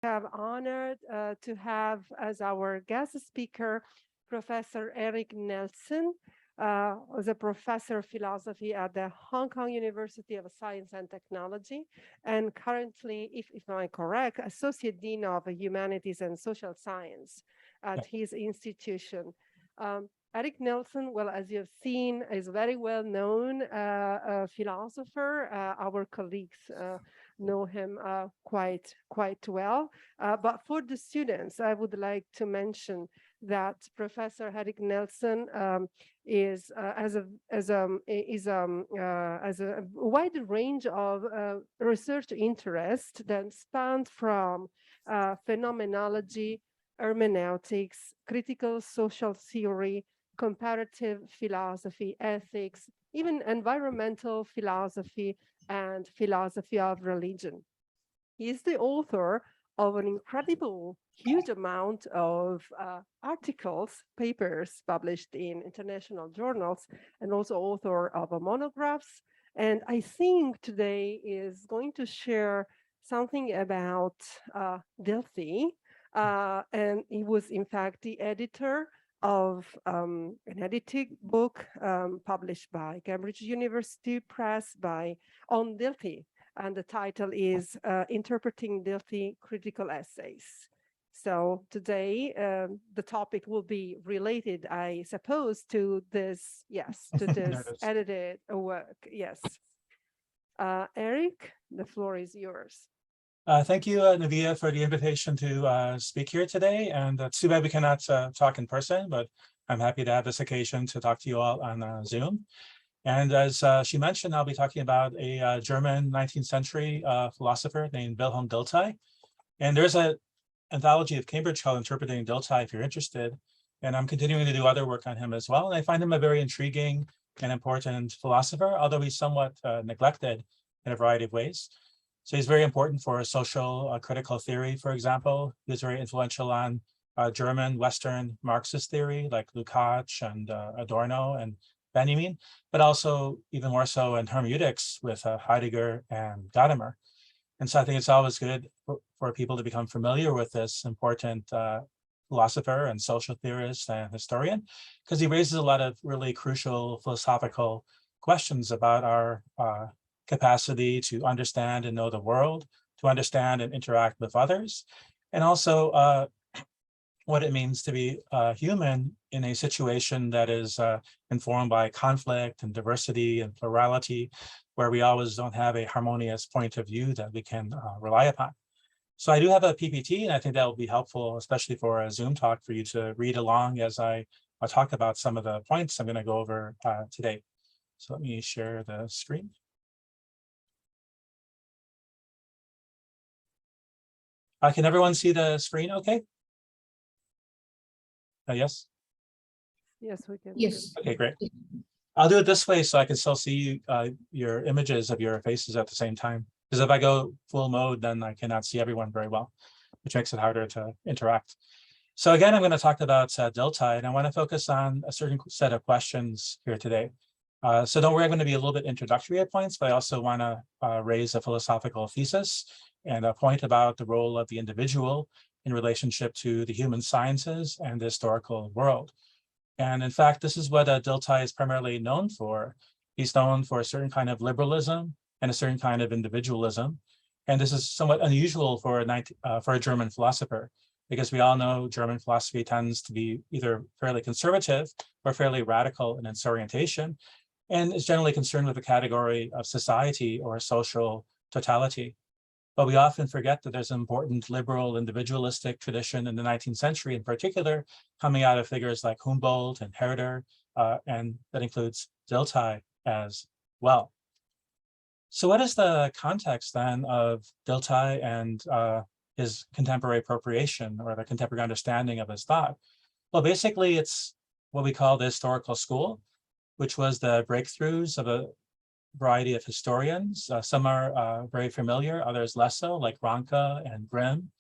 Have honored to have as our guest speaker Professor Eric Nelson, who's a professor of philosophy at the Hong Kong University of Science and Technology, and currently, if I'm correct, Associate Dean of Humanities and Social Science Yeah. at his institution. Eric Nelson, well, as you've seen, is a very well known philosopher. Our colleagues know him quite well. But for the students, I would like to mention that Professor Eric Nelson is has a wide range of research interest that spans from phenomenology, hermeneutics, critical social theory, comparative philosophy, ethics, even environmental philosophy, and philosophy of religion. He is the author of an incredible, huge amount of articles, papers published in international journals, and also author of monographs. And I think today is going to share something about Dilthey. And he was, in fact, the editor of an edited book published by Cambridge University Press by on Dilthey, and the title is Interpreting Dilthey Critical Essays. So today, the topic will be related, I suppose, to this, yes, to There it this is. edited work, yes. Eric, the floor is yours. Thank you, Navia, for the invitation to speak here today. And it's too bad we cannot talk in person, but I'm happy to have this occasion to talk to you all on Zoom. And as she mentioned, I'll be talking about a German 19th century philosopher named Wilhelm Dilthey. And there's an anthology of Cambridge called Interpreting Dilthey if you're interested. And I'm continuing to do other work on him as well. And I find him a very intriguing and important philosopher, although he's somewhat neglected in a variety of ways. So he's very important for social critical theory, for example. He was very influential on German Western Marxist theory, like Lukács and Adorno and Benjamin, but also even more so in hermeneutics with Heidegger and Gadamer. And so I think it's always good for people to become familiar with this important philosopher and social theorist and historian, because he raises a lot of really crucial philosophical questions about our capacity to understand and know the world, to understand and interact with others, and also what it means to be human in a situation that is informed by conflict and diversity and plurality, where we always don't have a harmonious point of view that we can rely upon. So I do have a PPT, and I think that will be helpful, especially for a Zoom talk, for you to read along as I talk about some of the points I'm going to go over today. So let me share the screen. Can everyone see the screen okay? Yes? Yes, we can. Yes. Okay, great. I'll do it this way so I can still see your images of your faces at the same time. Because if I go full mode, then I cannot see everyone very well, which makes it harder to interact. So again, I'm going to talk about Dilthey, and I want to focus on a certain set of questions here today. So don't worry, I'm going to be a little bit introductory at points, but I also want to raise a philosophical thesis and a point about the role of the individual in relationship to the human sciences and the historical world. And in fact, this is what Dilthey is primarily known for. He's known for a certain kind of liberalism and a certain kind of individualism. And this is somewhat unusual for a German philosopher, because we all know German philosophy tends to be either fairly conservative or fairly radical in its orientation, and is generally concerned with the category of society or social totality. But we often forget that there's an important liberal individualistic tradition in the 19th century, in particular, coming out of figures like Humboldt and Herder, and that includes Dilthey as well. So what is the context then of Dilthey and his contemporary appropriation, or the contemporary understanding of his thought? Well, basically, it's what we call the historical school, which was the breakthroughs of a variety of historians. Some are very familiar, others less so, like Ranke and Grimm.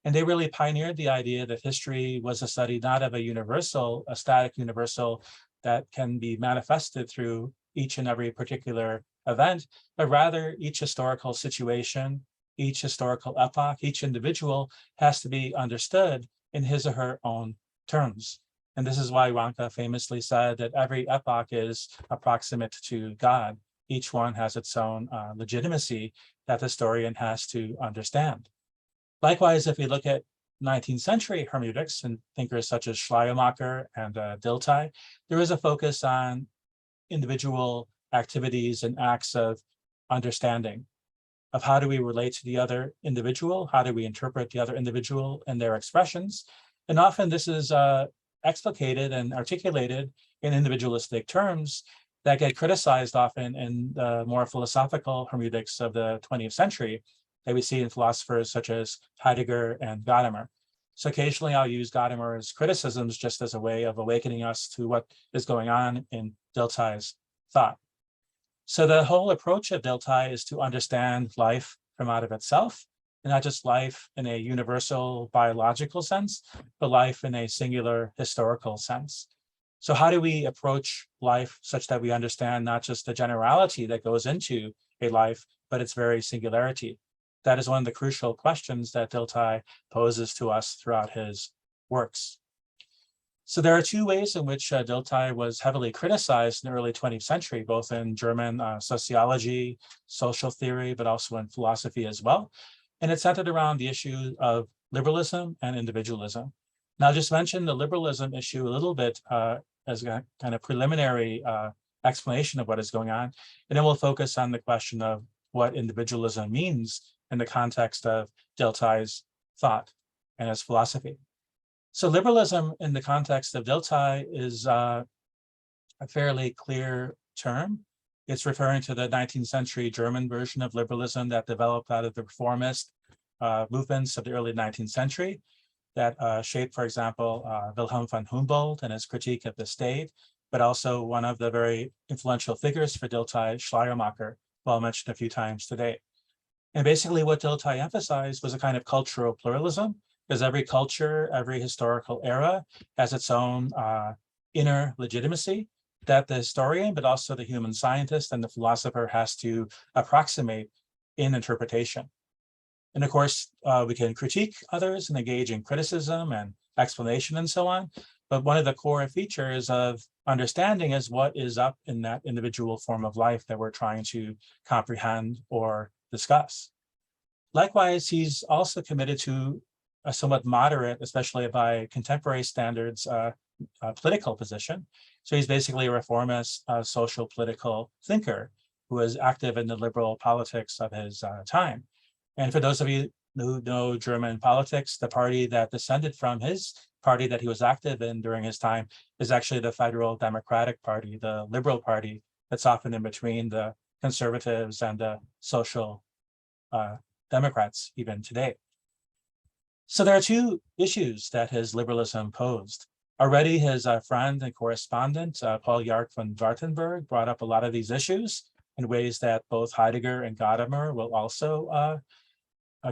And they really pioneered the idea that history was a study not of a universal, a static universal that can be manifested through each and every particular event, but rather each historical situation each historical epoch, each individual has to be understood in his or her own terms. And this is why Ranke famously said that every epoch is approximate to God. Each one has its own legitimacy that the historian has to understand. Likewise, if we look at 19th century hermeneutics and thinkers such as Schleiermacher and Dilthey, there is a focus on individual activities and acts of understanding, of how do we relate to the other individual, how do we interpret the other individual and their expressions. And often this is explicated and articulated in individualistic terms that get criticized often in the more philosophical hermeneutics of the 20th century that we see in philosophers such as Heidegger and Gadamer. So occasionally I'll use Gadamer's criticisms just as a way of awakening us to what is going on in Dilthey's thought. So the whole approach of Dilthey is to understand life from out of itself, and not just life in a universal biological sense, but life in a singular historical sense. So how do we approach life such that we understand not just the generality that goes into a life, but its very singularity? That is one of the crucial questions that Dilthey poses to us throughout his works. So there are two ways in which Dilthey was heavily criticized in the early 20th century, both in German sociology, social theory, but also in philosophy as well. And it's centered around the issue of liberalism and individualism. Now, I'll just mention the liberalism issue a little bit as a kind of preliminary explanation of what is going on. And then we'll focus on the question of what individualism means in the context of Dilthey's thought and his philosophy. So liberalism in the context of Dilthey is a fairly clear term. It's referring to the 19th century German version of liberalism that developed out of the reformist movements of the early 19th century that shaped, for example, Wilhelm von Humboldt and his critique of the state, but also one of the very influential figures for Dilthey, Schleiermacher, well mentioned a few times today. And basically what Dilthey emphasized was a kind of cultural pluralism, because every culture, every historical era has its own inner legitimacy that the historian, but also the human scientist and the philosopher has to approximate in interpretation. And of course, we can critique others and engage in criticism and explanation and so on. But one of the core features of understanding is what is up in that individual form of life that we're trying to comprehend or discuss. Likewise, he's also committed to a somewhat moderate, especially by contemporary standards, political position. So he's basically a reformist, social political thinker who was active in the liberal politics of his time. And for those of you who know German politics, the party that descended from his party that he was active in during his time is actually the Federal Democratic Party, the liberal party that's often in between the conservatives and the social Democrats even today. So there are two issues that his liberalism posed. Already his friend and correspondent, Paul Jark von Wartenberg, brought up a lot of these issues in ways that both Heidegger and Gadamer will also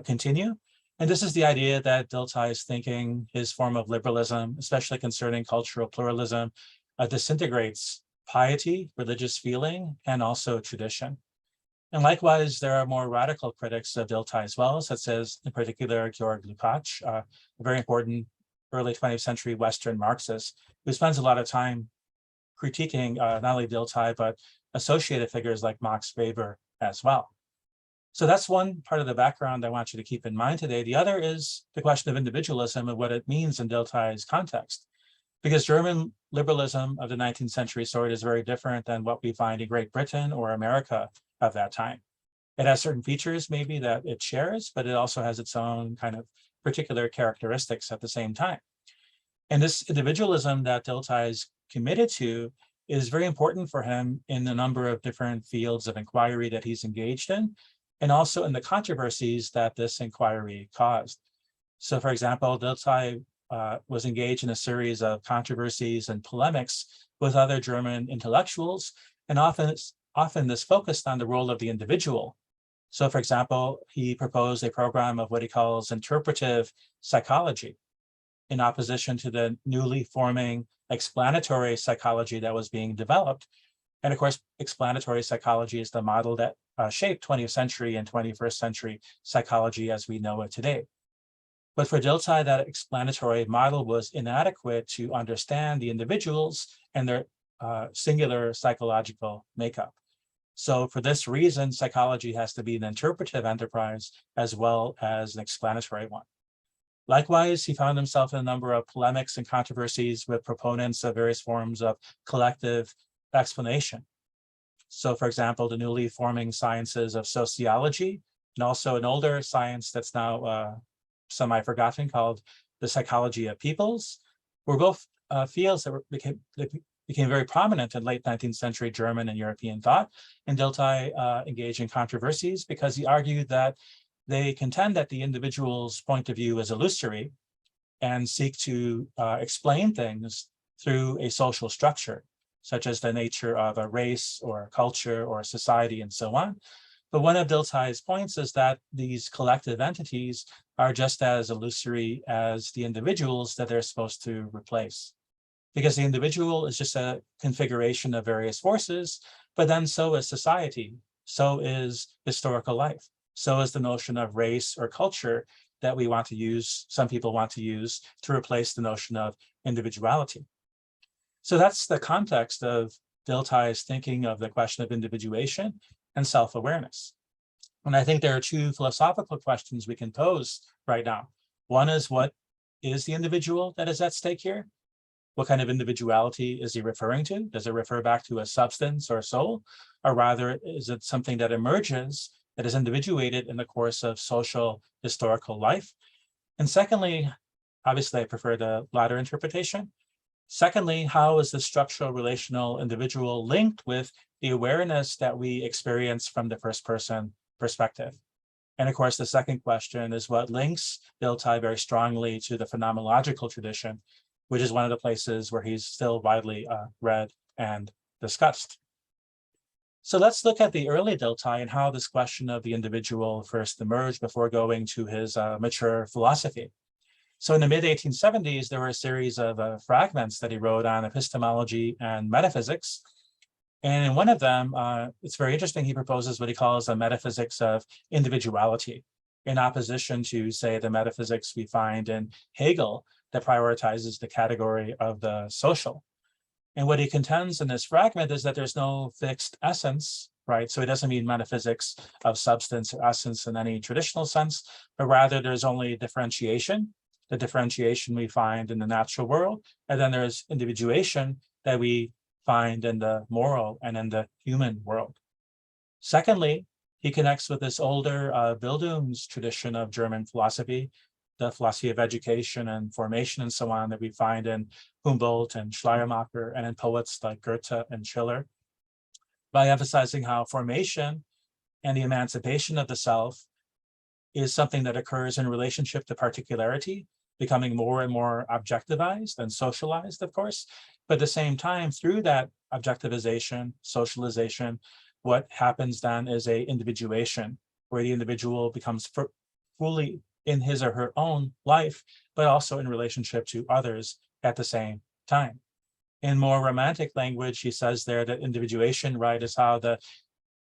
continue. And this is the idea that Dilthey's thinking, his form of liberalism, especially concerning cultural pluralism, disintegrates piety, religious feeling, and also tradition. And likewise, there are more radical critics of Dilthey as well, such as in particular Georg Lukács, a very important early 20th century Western Marxist, who spends a lot of time critiquing not only Dilthey, but associated figures like Max Weber as well. So that's one part of the background I want you to keep in mind today. The other is the question of individualism and what it means in Dilthey's context. Because German liberalism of the 19th century sort is very different than what we find in Great Britain or America of that time. It has certain features maybe that it shares, but it also has its own kind of particular characteristics at the same time. And this individualism that Dilthey is committed to is very important for him in a number of different fields of inquiry that he's engaged in, and also in the controversies that this inquiry caused. So for example, Dilthey was engaged in a series of controversies and polemics with other German intellectuals, and often this focused on the role of the individual. So for example, he proposed a program of what he calls interpretive psychology in opposition to the newly forming explanatory psychology that was being developed. And of course, explanatory psychology is the model that shaped 20th century and 21st century psychology as we know it today. But for Dilthey, that explanatory model was inadequate to understand the individuals and their singular psychological makeup. So for this reason, psychology has to be an interpretive enterprise as well as an explanatory one. Likewise, he found himself in a number of polemics and controversies with proponents of various forms of collective explanation. So for example, the newly forming sciences of sociology, and also an older science that's now semi-forgotten called the psychology of peoples, were both fields that became very prominent in late 19th century German and European thought. And Dilthey engaged in controversies because he argued that they contend that the individual's point of view is illusory and seek to explain things through a social structure, such as the nature of a race or a culture or a society and so on. But one of Dilthey's points is that these collective entities are just as illusory as the individuals that they're supposed to replace. Because the individual is just a configuration of various forces, but then so is society, so is historical life, so is the notion of race or culture that we want to use, some people want to use to replace the notion of individuality. So that's the context of Dilthey's thinking of the question of individuation and self-awareness. And I think there are two philosophical questions we can pose right now. One is, what is the individual that is at stake here? What kind of individuality is he referring to? Does it refer back to a substance or soul? Or rather, is it something that emerges, that is individuated in the course of social historical life? And secondly, obviously I prefer the latter interpretation. Secondly, how is the structural relational individual linked with the awareness that we experience from the first person perspective? And of course, the second question is what links Dilthey very strongly to the phenomenological tradition, which is one of the places where he's still widely read and discussed. So let's look at the early Dilthey and how this question of the individual first emerged before going to his mature philosophy. So in the mid-1870s, there were a series of fragments that he wrote on epistemology and metaphysics. And in one of them, it's very interesting, he proposes what he calls a metaphysics of individuality, in opposition to, say, the metaphysics we find in Hegel that prioritizes the category of the social. And what he contends in this fragment is that there's no fixed essence, right? So it doesn't mean metaphysics of substance or essence in any traditional sense, but rather there's only differentiation, the differentiation we find in the natural world, and then there's individuation that we find in the moral and in the human world. Secondly, he connects with this older Bildungs tradition of German philosophy, the philosophy of education and formation and so on that we find in Humboldt and Schleiermacher and in poets like Goethe and Schiller, by emphasizing how formation and the emancipation of the self is something that occurs in relationship to particularity, becoming more and more objectivized and socialized, of course. But at the same time, through that objectivization, socialization, what happens then is a individuation, where the individual becomes fully in his or her own life, but also in relationship to others at the same time. In more romantic language, he says there that individuation, right, is how the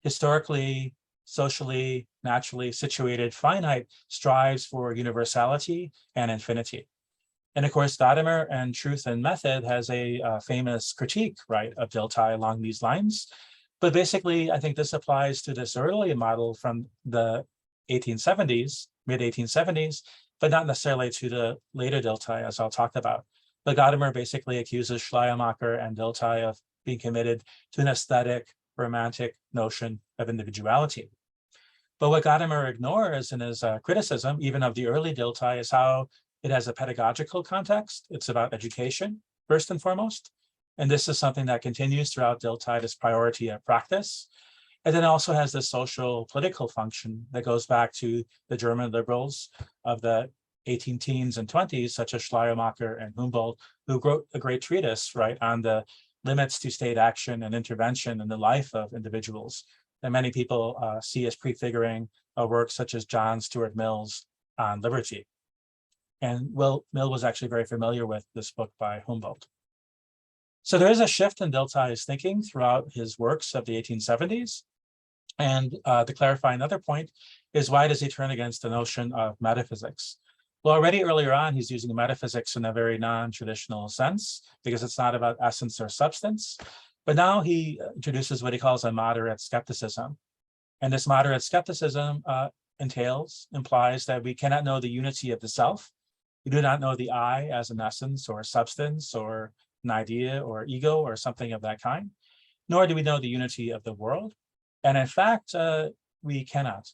historically, socially, naturally situated finite strives for universality and infinity. And of course, Gadamer and Truth and Method has a famous critique, right, of Dilthey along these lines. But basically, I think this applies to this early model from the 1870s, mid-1870s, but not necessarily to the later Dilthey, as I'll talk about. But Gadamer basically accuses Schleiermacher and Dilthey of being committed to an aesthetic, romantic notion of individuality. But what Gadamer ignores in his criticism, even of the early Dilthey, is how it has a pedagogical context. It's about education, first and foremost. And this is something that continues throughout Dilthey, this priority of practice. And then it also has this social political function that goes back to the German liberals of the 18 teens and 20s, such as Schleiermacher and Humboldt, who wrote a great treatise, right, on the limits to state action and intervention in the life of individuals that many people see as prefiguring a work such as John Stuart Mill's On Liberty. And Mill was actually very familiar with this book by Humboldt. So there is a shift in Dilthey's thinking throughout his works of the 1870s. And to clarify another point is, why does he turn against the notion of metaphysics? Well, already earlier on, he's using metaphysics in a very non-traditional sense, because it's not about essence or substance. But now he introduces what he calls a moderate skepticism. And this moderate skepticism implies that we cannot know the unity of the self. We do not know the I as an essence or substance or an idea or ego or something of that kind, nor do we know the unity of the world. And in fact, we cannot.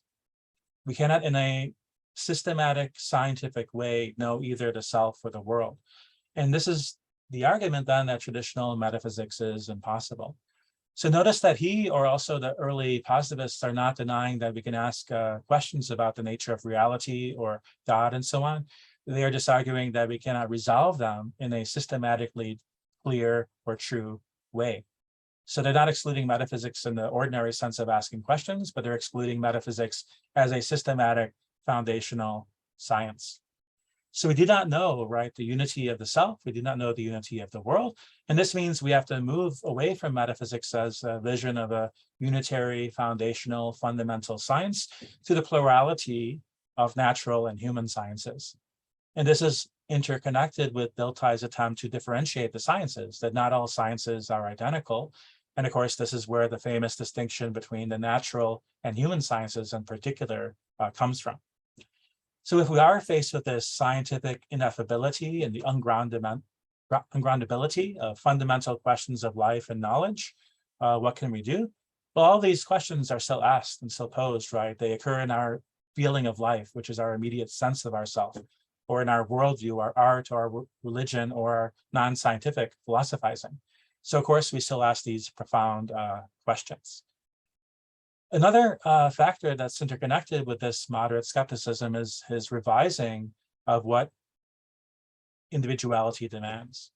We cannot in a systematic scientific way know either the self or the world. And this is the argument then that traditional metaphysics is impossible. So notice that he, or also the early positivists, are not denying that we can ask questions about the nature of reality or God and so on. They are just arguing that we cannot resolve them in a systematically clear or true way. So they're not excluding metaphysics in the ordinary sense of asking questions, but they're excluding metaphysics as a systematic foundational science. So we do not know, right, the unity of the self. We do not know the unity of the world. And this means we have to move away from metaphysics as a vision of a unitary, foundational, fundamental science to the plurality of natural and human sciences. And this is interconnected with Dilthey's attempt to differentiate the sciences, that not all sciences are identical. And of course, this is where the famous distinction between the natural and human sciences in particular comes from. So if we are faced with this scientific ineffability and the ungroundability of fundamental questions of life and knowledge, what can we do? Well, all these questions are still asked and still posed, right? They occur in our feeling of life, which is our immediate sense of ourself, or in our worldview, our art, or our religion, or our non-scientific philosophizing. So of course, we still ask these profound questions. Another factor that's interconnected with this moderate skepticism is his revising of what individuality demands.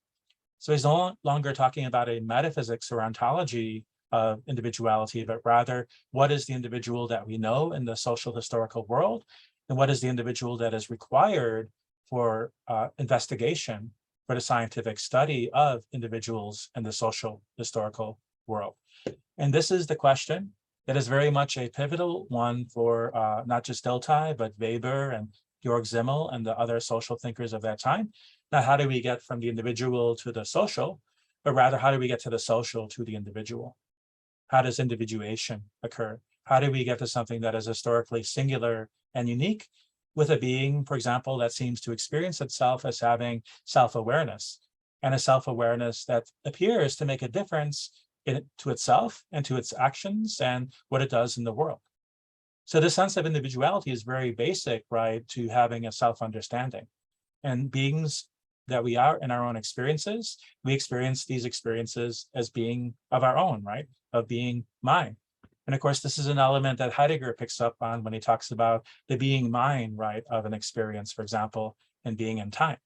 So he's no longer talking about a metaphysics or ontology of individuality, but rather, what is the individual that we know in the social historical world, and what is the individual that is required for investigation for the scientific study of individuals in the social historical world. And this is the question that is very much a pivotal one for not just Dilthey, but Weber and Georg Simmel and the other social thinkers of that time. Not how do we get from the individual to the social, but rather how do we get to the social to the individual? How does individuation occur? How do we get to something that is historically singular and unique with a being, for example, that seems to experience itself as having self-awareness, and a self-awareness that appears to make a difference to itself and to its actions and what it does in the world. So this sense of individuality is very basic, right, to having a self-understanding. And beings that we are in our own experiences, we experience these experiences as being of our own, right, of being mine. And of course, this is an element that Heidegger picks up on when he talks about the being mine, right, of an experience, for example, and being in time.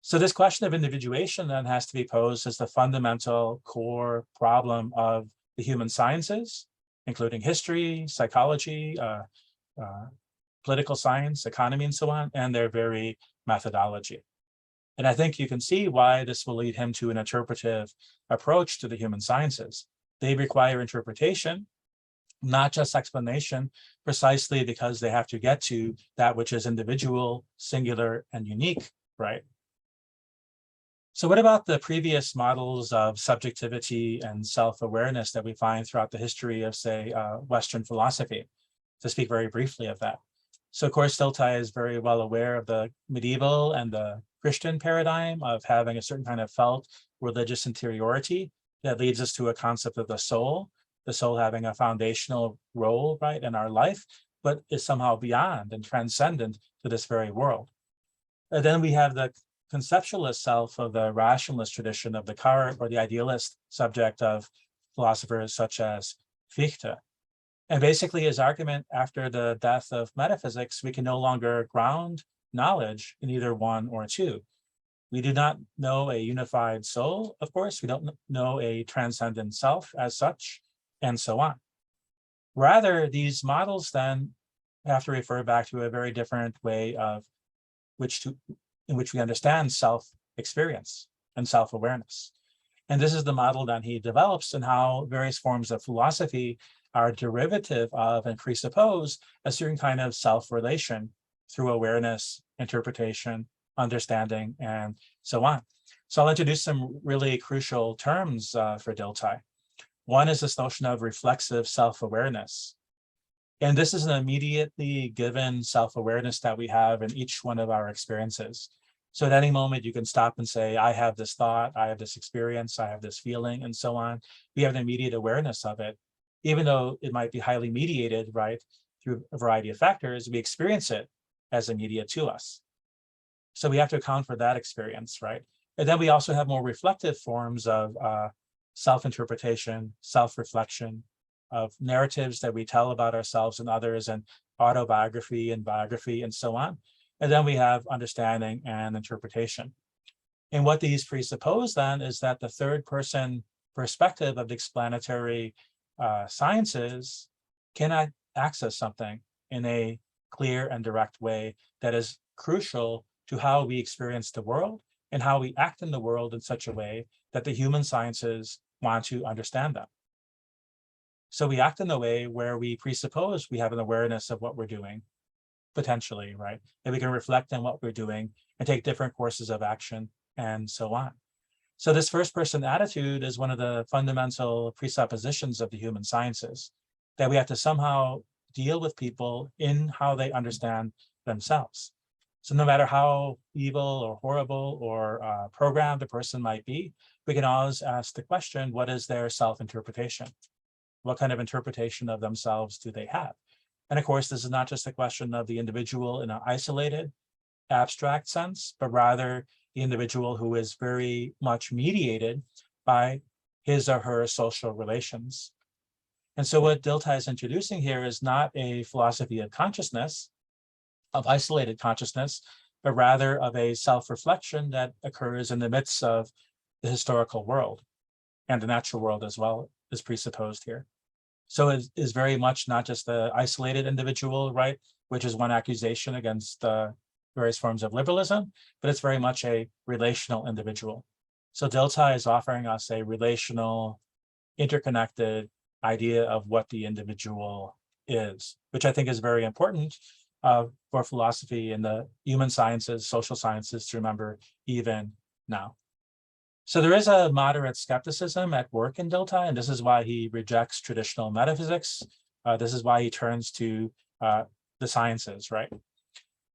So this question of individuation then has to be posed as the fundamental core problem of the human sciences, including history, psychology, political science, economy, and so on, and their very methodology. And I think you can see why this will lead him to an interpretive approach to the human sciences. They require interpretation, not just explanation, precisely because they have to get to that which is individual, singular, and unique, right? So what about the previous models of subjectivity and self-awareness that we find throughout the history of, say, Western philosophy? To speak very briefly of that. So of course, Dilthey is very well aware of the medieval and the Christian paradigm of having a certain kind of felt religious interiority that leads us to a concept of the soul having a foundational role, right, in our life, but is somehow beyond and transcendent to this very world. And then we have the conceptualist self of the rationalist tradition of Descartes, or the idealist subject of philosophers such as Fichte. And basically his argument, after the death of metaphysics, we can no longer ground knowledge in either one or two. We do not know a unified soul, of course. We don't know a transcendent self as such, and so on. Rather, these models then have to refer back to a very different way of in which we understand self-experience and self-awareness. And this is the model that he develops, and how various forms of philosophy are derivative of and presuppose a certain kind of self-relation through awareness, interpretation, understanding, and so on. So I'll introduce some really crucial terms for Dilthey. One is this notion of reflexive self-awareness. And this is an immediately given self-awareness that we have in each one of our experiences. So at any moment, you can stop and say, I have this thought, I have this experience, I have this feeling, and so on. We have an immediate awareness of it. Even though it might be highly mediated, right, through a variety of factors, we experience it as immediate to us. So we have to account for that experience, right? And then we also have more reflective forms of self-interpretation, self-reflection, of narratives that we tell about ourselves and others, and autobiography and biography and so on. And then we have understanding and interpretation. And what these presuppose then is that the third person perspective of the explanatory sciences cannot access something in a clear and direct way that is crucial to how we experience the world and how we act in the world in such a way that the human sciences want to understand them. So we act in a way where we presuppose we have an awareness of what we're doing, potentially, right? And we can reflect on what we're doing and take different courses of action and so on. So this first person attitude is one of the fundamental presuppositions of the human sciences, that we have to somehow deal with people in how they understand themselves. So no matter how evil or horrible or programmed a person might be, we can always ask the question, what is their self-interpretation? What kind of interpretation of themselves do they have? And of course, this is not just a question of the individual in an isolated, abstract sense, but rather the individual who is very much mediated by his or her social relations. And so what Dilthey is introducing here is not a philosophy of consciousness, of isolated consciousness, but rather of a self-reflection that occurs in the midst of the historical world, and the natural world as well is presupposed here. So it is very much not just the isolated individual, right, which is one accusation against various forms of liberalism, but it's very much a relational individual. So Dilthey is offering us a relational, interconnected idea of what the individual is, which I think is very important for philosophy and the human sciences, social sciences to remember even now. So there is a moderate skepticism at work in Dilthey, and this is why he rejects traditional metaphysics. This is why he turns to the sciences, right?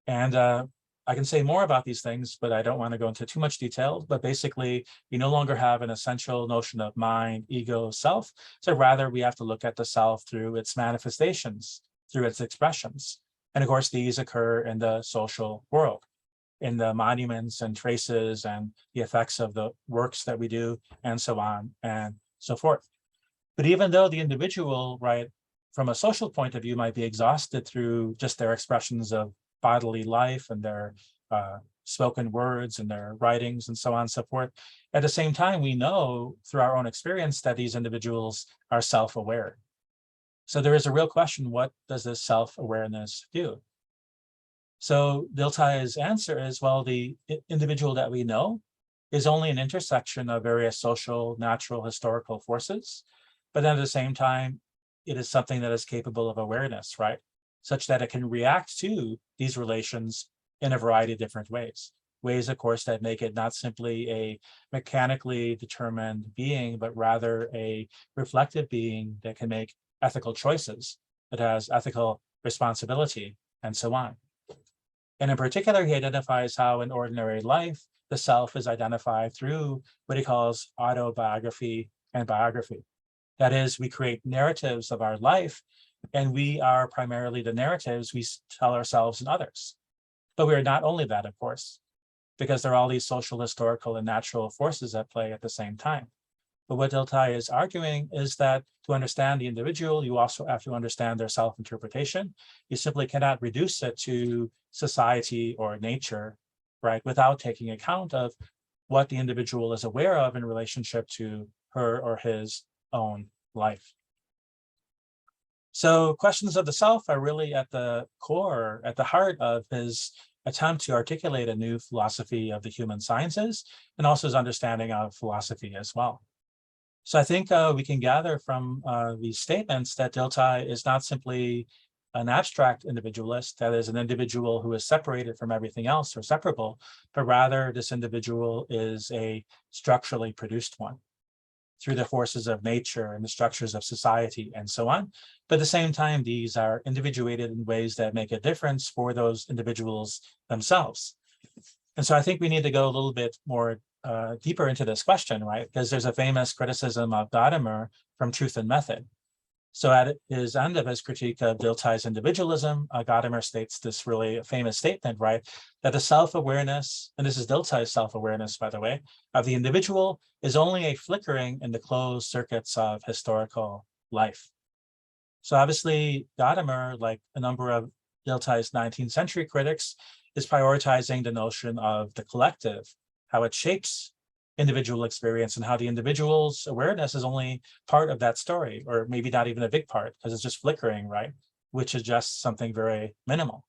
And I can say more about these things, but I don't want to go into too much detail. But basically, we no longer have an essential notion of mind, ego, self. So rather, we have to look at the self through its manifestations, through its expressions. And of course, these occur in the social world, in the monuments and traces and the effects of the works that we do, and so on and so forth. But even though the individual, right, from a social point of view, might be exhausted through just their expressions of bodily life and their spoken words and their writings and so on and so forth, at the same time, we know through our own experience that these individuals are self-aware. So there is a real question, what does this self-awareness do? So Dilthey's answer is, well, the individual that we know is only an intersection of various social, natural, historical forces, but then at the same time, it is something that is capable of awareness, right? Such that it can react to these relations in a variety of different ways. Ways, of course, that make it not simply a mechanically determined being, but rather a reflective being that can make ethical choices, that has ethical responsibility, and so on. And in particular, he identifies how in ordinary life, the self is identified through what he calls autobiography and biography. That is, we create narratives of our life, and we are primarily the narratives we tell ourselves and others. But we are not only that, of course, because there are all these social, historical, and natural forces at play at the same time. But what Dilthey is arguing is that to understand the individual, you also have to understand their self-interpretation. You simply cannot reduce it to society or nature, right, without taking account of what the individual is aware of in relationship to her or his own life. So questions of the self are really at the core, at the heart of his attempt to articulate a new philosophy of the human sciences, and also his understanding of philosophy as well. So I think we can gather from these statements that Dilthey is not simply an abstract individualist, that is an individual who is separated from everything else or separable, but rather this individual is a structurally produced one through the forces of nature and the structures of society and so on. But at the same time, these are individuated in ways that make a difference for those individuals themselves. And so I think we need to go a little bit more deeper into this question, right? Because there's a famous criticism of Gadamer from Truth and Method. So at his end of his critique of Dilthey's individualism, Gadamer states this really famous statement, right? That the self-awareness, and this is Dilthey's self-awareness, by the way, of the individual is only a flickering in the closed circuits of historical life. So obviously Gadamer, like a number of Dilthey's 19th century critics, is prioritizing the notion of the collective, how it shapes individual experience and how the individual's awareness is only part of that story, or maybe not even a big part because it's just flickering, right? Which is just something very minimal.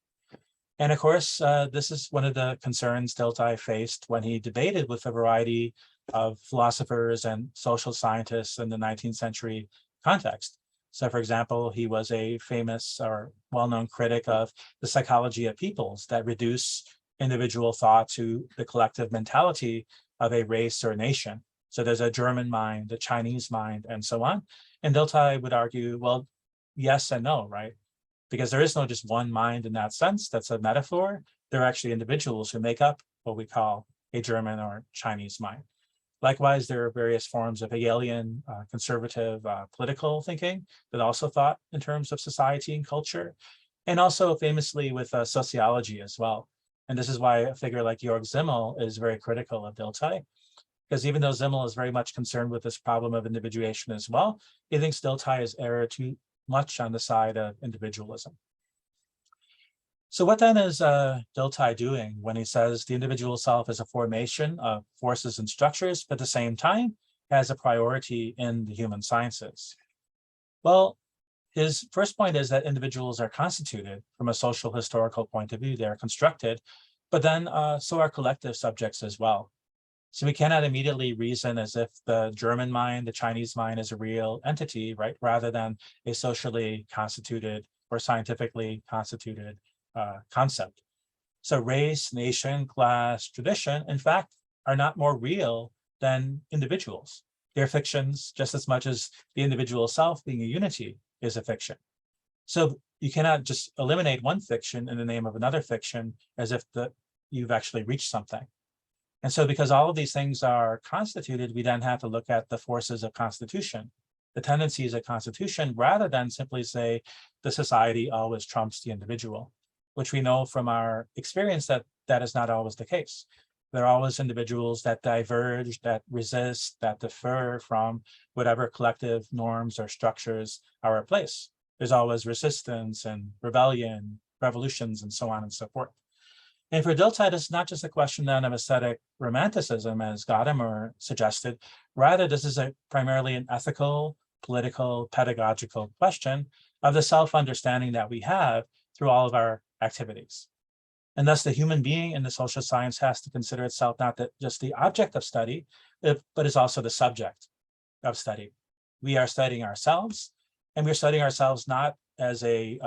And of course, this is one of the concerns Dilthey faced when he debated with a variety of philosophers and social scientists in the 19th century context. So for example, he was a famous or well-known critic of the psychology of peoples that reduce individual thought to the collective mentality of a race or nation. So there's a German mind, a Chinese mind, and so on. And Dilthey would argue, well, yes and no, right? Because there is no just one mind in that sense. That's a metaphor. There are actually individuals who make up what we call a German or Chinese mind. Likewise, there are various forms of Hegelian conservative political thinking that also thought in terms of society and culture, and also famously with sociology as well. And this is why a figure like Georg Simmel is very critical of Dilthey, because even though Simmel is very much concerned with this problem of individuation as well, he thinks Dilthey is erred too much on the side of individualism. So what then is Dilthey doing when he says the individual self is a formation of forces and structures, but at the same time has a priority in the human sciences? Well, his first point is that individuals are constituted from a social historical point of view. They are constructed, but then so are collective subjects as well. So we cannot immediately reason as if the German mind, the Chinese mind is a real entity, right? Rather than a socially constituted or scientifically constituted concept. So race, nation, class, tradition, in fact, are not more real than individuals. They're fictions just as much as the individual self being a unity is a fiction. So you cannot just eliminate one fiction in the name of another fiction as if you've actually reached something. And so because all of these things are constituted, we then have to look at the forces of constitution, the tendencies of constitution, rather than simply say the society always trumps the individual, which we know from our experience that that is not always the case. There are always individuals that diverge, that resist, that differ from whatever collective norms or structures are at place. There's always resistance and rebellion, revolutions, and so on and so forth. And for Dilthey, it's not just a question then of aesthetic romanticism, as Gadamer suggested. Rather, this is primarily an ethical, political, pedagogical question of the self-understanding that we have through all of our activities. And thus the human being in the social science has to consider itself not just the object of study, but is also the subject of study. We are studying ourselves, and we're studying ourselves not as a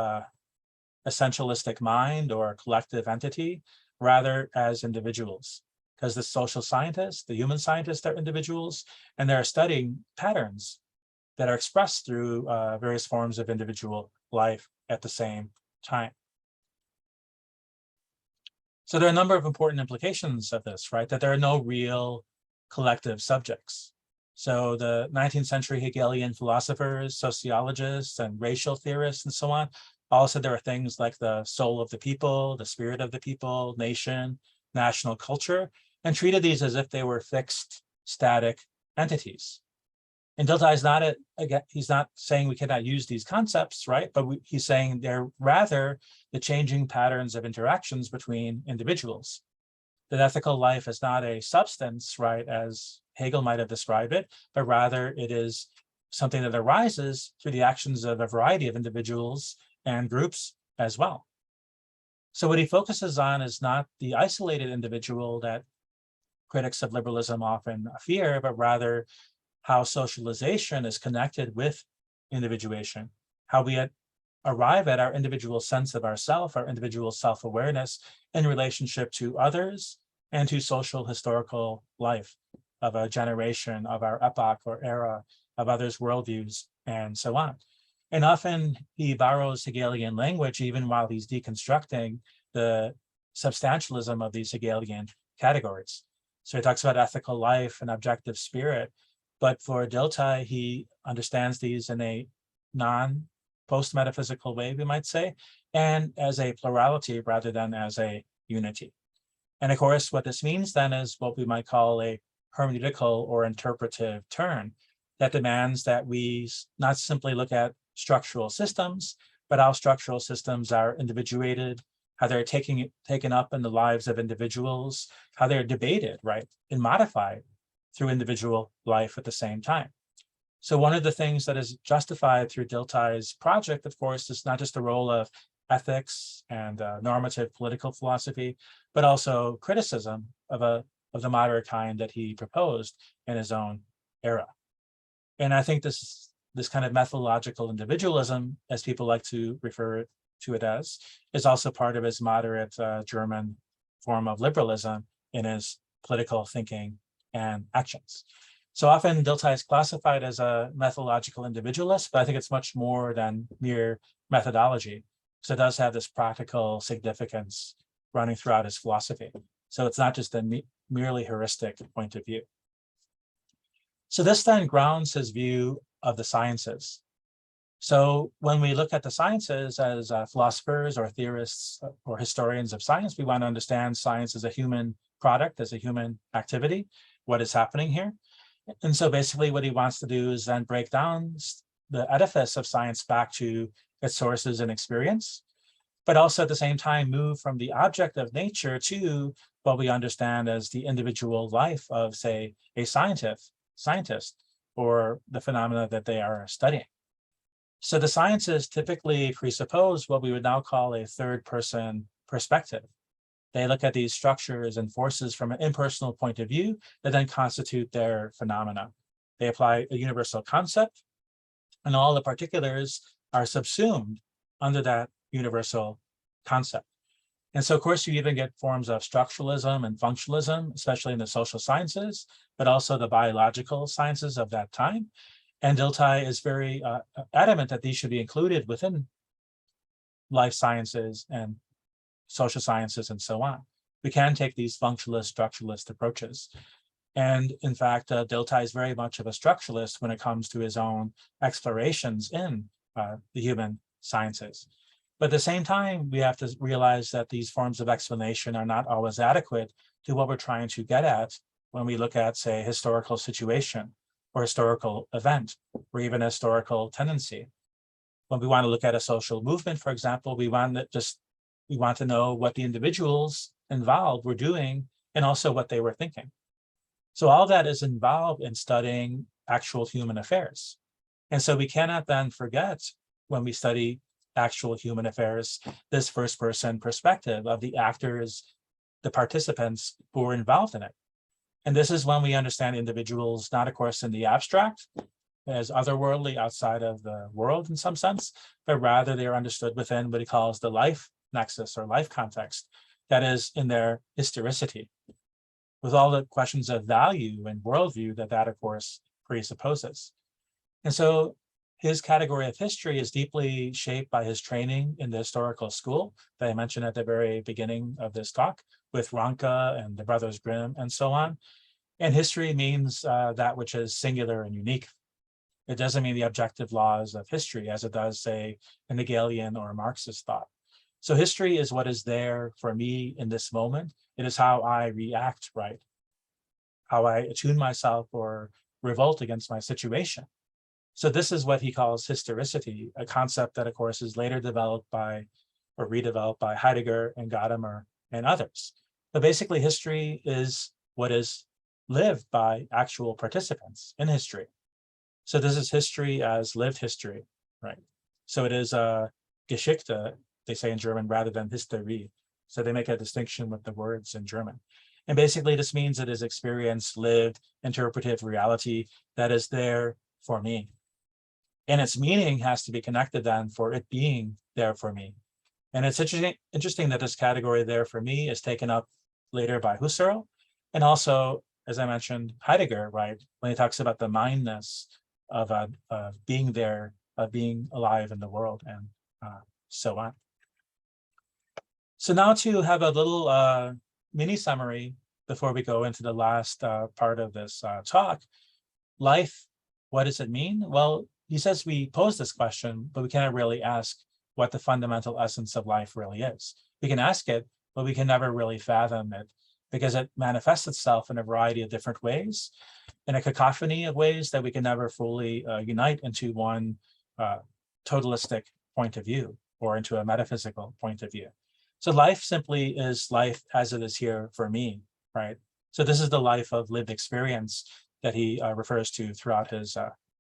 essentialistic mind or a collective entity, rather as individuals. Because the social scientists, the human scientists are individuals, and they're studying patterns that are expressed through various forms of individual life at the same time. So there are a number of important implications of this, right? That there are no real collective subjects. So the 19th century Hegelian philosophers, sociologists, and racial theorists, and so on, all said there are things like the soul of the people, the spirit of the people, nation, national culture, and treated these as if they were fixed, static entities. And Dilthey is not he's not saying we cannot use these concepts, right? But he's saying they're rather the changing patterns of interactions between individuals. That ethical life is not a substance, right, as Hegel might have described it, but rather it is something that arises through the actions of a variety of individuals and groups as well. So what he focuses on is not the isolated individual that critics of liberalism often fear, but rather how socialization is connected with individuation, how we arrive at our individual sense of ourself, our individual self-awareness in relationship to others and to social historical life of a generation, of our epoch or era, of others' worldviews, and so on. And often he borrows Hegelian language even while he's deconstructing the substantialism of these Hegelian categories. So he talks about ethical life and objective spirit, but for Dilthey, he understands these in a non-post-metaphysical way, we might say, and as a plurality rather than as a unity. And of course, what this means then is what we might call a hermeneutical or interpretive turn that demands that we not simply look at structural systems, but how structural systems are individuated, how they're taken up in the lives of individuals, how they're debated, right, and modified through individual life at the same time. So one of the things that is justified through Dilthey's project, of course, is not just the role of ethics and normative political philosophy, but also criticism of the moderate kind that he proposed in his own era. And I think this kind of methodological individualism, as people like to refer to it as, is also part of his moderate German form of liberalism in his political thinking and actions. So often Dilthey is classified as a methodological individualist, but I think it's much more than mere methodology. So it does have this practical significance running throughout his philosophy. So it's not just a merely heuristic point of view. So this then grounds his view of the sciences. So when we look at the sciences as philosophers or theorists or historians of science, we want to understand science as a human product, as a human activity, what is happening here. And so basically what he wants to do is then break down the edifice of science back to its sources and experience, but also at the same time move from the object of nature to what we understand as the individual life of, say, a scientist or the phenomena that they are studying. So the sciences typically presuppose what we would now call a third-person perspective. They look at these structures and forces from an impersonal point of view that then constitute their phenomena. They apply a universal concept, and all the particulars are subsumed under that universal concept. And so, of course, you even get forms of structuralism and functionalism, especially in the social sciences, but also the biological sciences of that time. And Dilthey is very adamant that these should be included within life sciences and social sciences and so on. We can take these functionalist, structuralist approaches. And in fact, Dilthey is very much of a structuralist when it comes to his own explorations in the human sciences. But at the same time, we have to realize that these forms of explanation are not always adequate to what we're trying to get at when we look at, say, historical situation or historical event, or even a historical tendency. When we want to look at a social movement, for example, we want to know what the individuals involved were doing and also what they were thinking. So all that is involved in studying actual human affairs. And so we cannot then forget, when we study actual human affairs, this first-person perspective of the actors, the participants who were involved in it. And this is when we understand individuals, not of course in the abstract, as otherworldly outside of the world in some sense, but rather they are understood within what he calls the life nexus or life context, that is in their historicity, with all the questions of value and worldview that of course presupposes. And so his category of history is deeply shaped by his training in the historical school that I mentioned at the very beginning of this talk, with Ranke and the Brothers Grimm and so on. And history means that which is singular and unique. It doesn't mean the objective laws of history as it does, say, in Hegelian or Marxist thought. So history is what is there for me in this moment. It is how I react, right? How I attune myself or revolt against my situation. So this is what he calls historicity, a concept that, of course, is later developed by or redeveloped by Heidegger and Gadamer and others. But basically, history is what is lived by actual participants in history. So this is history as lived history, right? So it is a Geschichte, they say in German, rather than Historie. So they make a distinction with the words in German. And basically this means it is experienced, lived, interpretive reality that is there for me. And its meaning has to be connected then for it being there for me. And it's interesting that this category there for me is taken up later by Husserl. And also, as I mentioned, Heidegger, right? When he talks about the mindness of being there, of being alive in the world, and so on. So now to have a little mini summary before we go into the last part of this talk. Life, what does it mean? Well, he says we pose this question, but we cannot really ask what the fundamental essence of life really is. We can ask it, but we can never really fathom it because it manifests itself in a variety of different ways, in a cacophony of ways that we can never fully unite into one totalistic point of view or into a metaphysical point of view. So life simply is life as it is here for me, right? So this is the life of lived experience that he refers to throughout his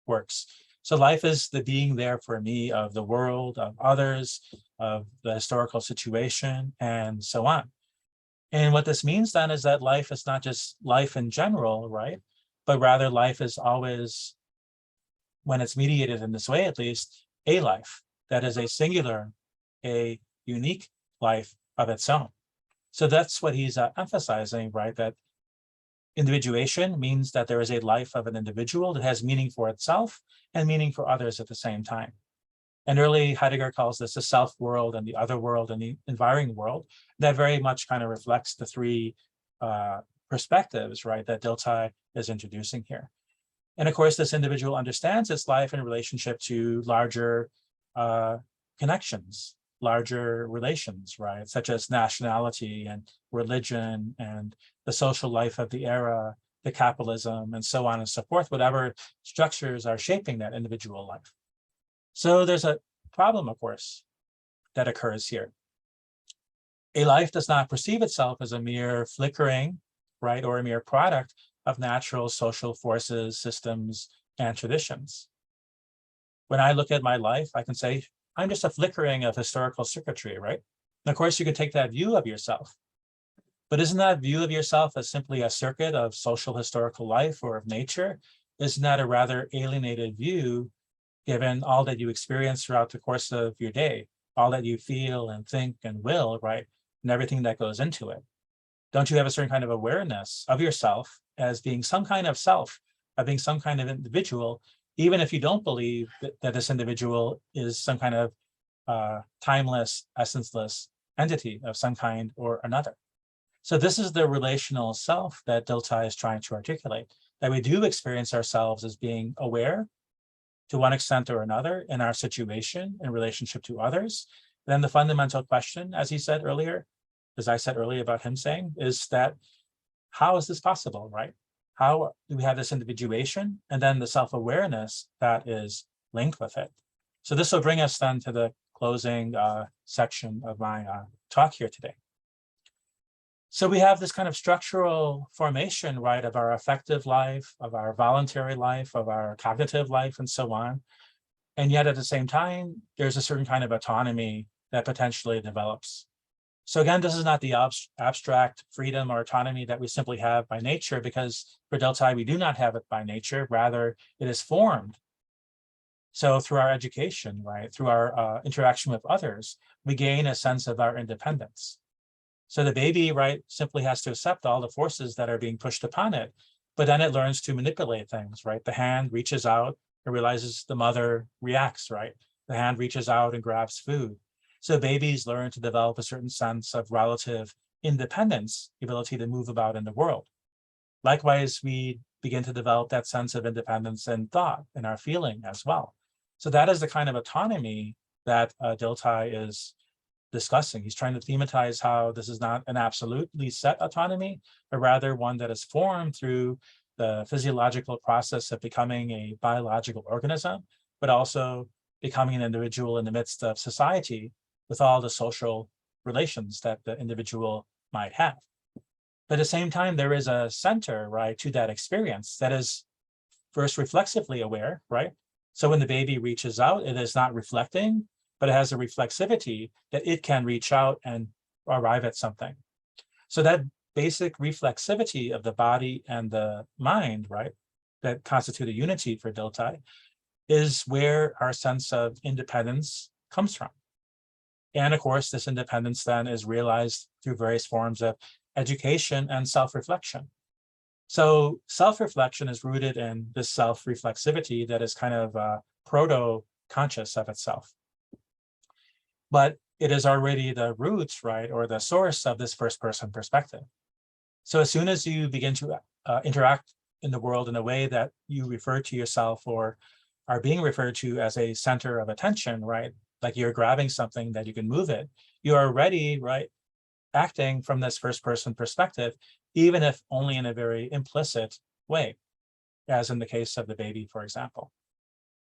works. So life is the being there for me of the world, of others, of the historical situation, and so on. And what this means then is that life is not just life in general, right? But rather life is always, when it's mediated in this way at least, a life that is a singular, a unique life of its own. So that's what he's emphasizing, right? That individuation means that there is a life of an individual that has meaning for itself and meaning for others at the same time. And early Heidegger calls this the self world and the other world and the environment world. That very much kind of reflects the three perspectives, right, that Dilthey is introducing here. And of course, this individual understands its life in relationship to larger connections, larger relations, right, such as nationality and religion and the social life of the era, the capitalism, and so on and so forth, whatever structures are shaping that individual life. So there's a problem, of course, that occurs here. A life does not perceive itself as a mere flickering, right, or a mere product of natural social forces, systems, and traditions. When I look at my life, I can say, I'm just a flickering of historical circuitry, right? And of course, you can take that view of yourself. But isn't that view of yourself as simply a circuit of social historical life or of nature? Isn't that a rather alienated view, given all that you experience throughout the course of your day, all that you feel and think and will, right? And everything that goes into it. Don't you have a certain kind of awareness of yourself as being some kind of self, of being some kind of individual, even if you don't believe that this individual is some kind of timeless, essenceless entity of some kind or another? So this is the relational self that Dilthey is trying to articulate, that we do experience ourselves as being aware to one extent or another in our situation in relationship to others. Then the fundamental question, as he said earlier, as I said earlier about him saying, is that how is this possible, right? How do we have this individuation and then the self-awareness that is linked with it? So this will bring us then to the closing section of my talk here today. So we have this kind of structural formation, right, of our affective life, of our voluntary life, of our cognitive life, and so on. And yet at the same time, there's a certain kind of autonomy that potentially develops. So again, this is not the abstract freedom or autonomy that we simply have by nature, because for Dilthey, we do not have it by nature, rather it is formed. So through our education, right, through our interaction with others, we gain a sense of our independence. So the baby, right, simply has to accept all the forces that are being pushed upon it, but then it learns to manipulate things, right? The hand reaches out and realizes the mother reacts, right? The hand reaches out and grabs food. So babies learn to develop a certain sense of relative independence, the ability to move about in the world. Likewise, we begin to develop that sense of independence in thought, in our feeling as well. So that is the kind of autonomy that Dilthey is discussing. He's trying to thematize how this is not an absolutely set autonomy, but rather one that is formed through the physiological process of becoming a biological organism, but also becoming an individual in the midst of society with all the social relations that the individual might have. But at the same time, there is a center, right, to that experience that is first reflexively aware, right? So when the baby reaches out, it is not reflecting, but it has a reflexivity that it can reach out and arrive at something. So that basic reflexivity of the body and the mind, right, that constitute a unity for Dilthey, is where our sense of independence comes from. And of course, this independence then is realized through various forms of education and self-reflection. So self-reflection is rooted in this self-reflexivity that is kind of proto-conscious of itself. But it is already the roots, right, or the source of this first-person perspective. So as soon as you begin to interact in the world in a way that you refer to yourself or are being referred to as a center of attention, right, like you're grabbing something that you can move it, you are already, right, acting from this first-person perspective, even if only in a very implicit way, as in the case of the baby, for example.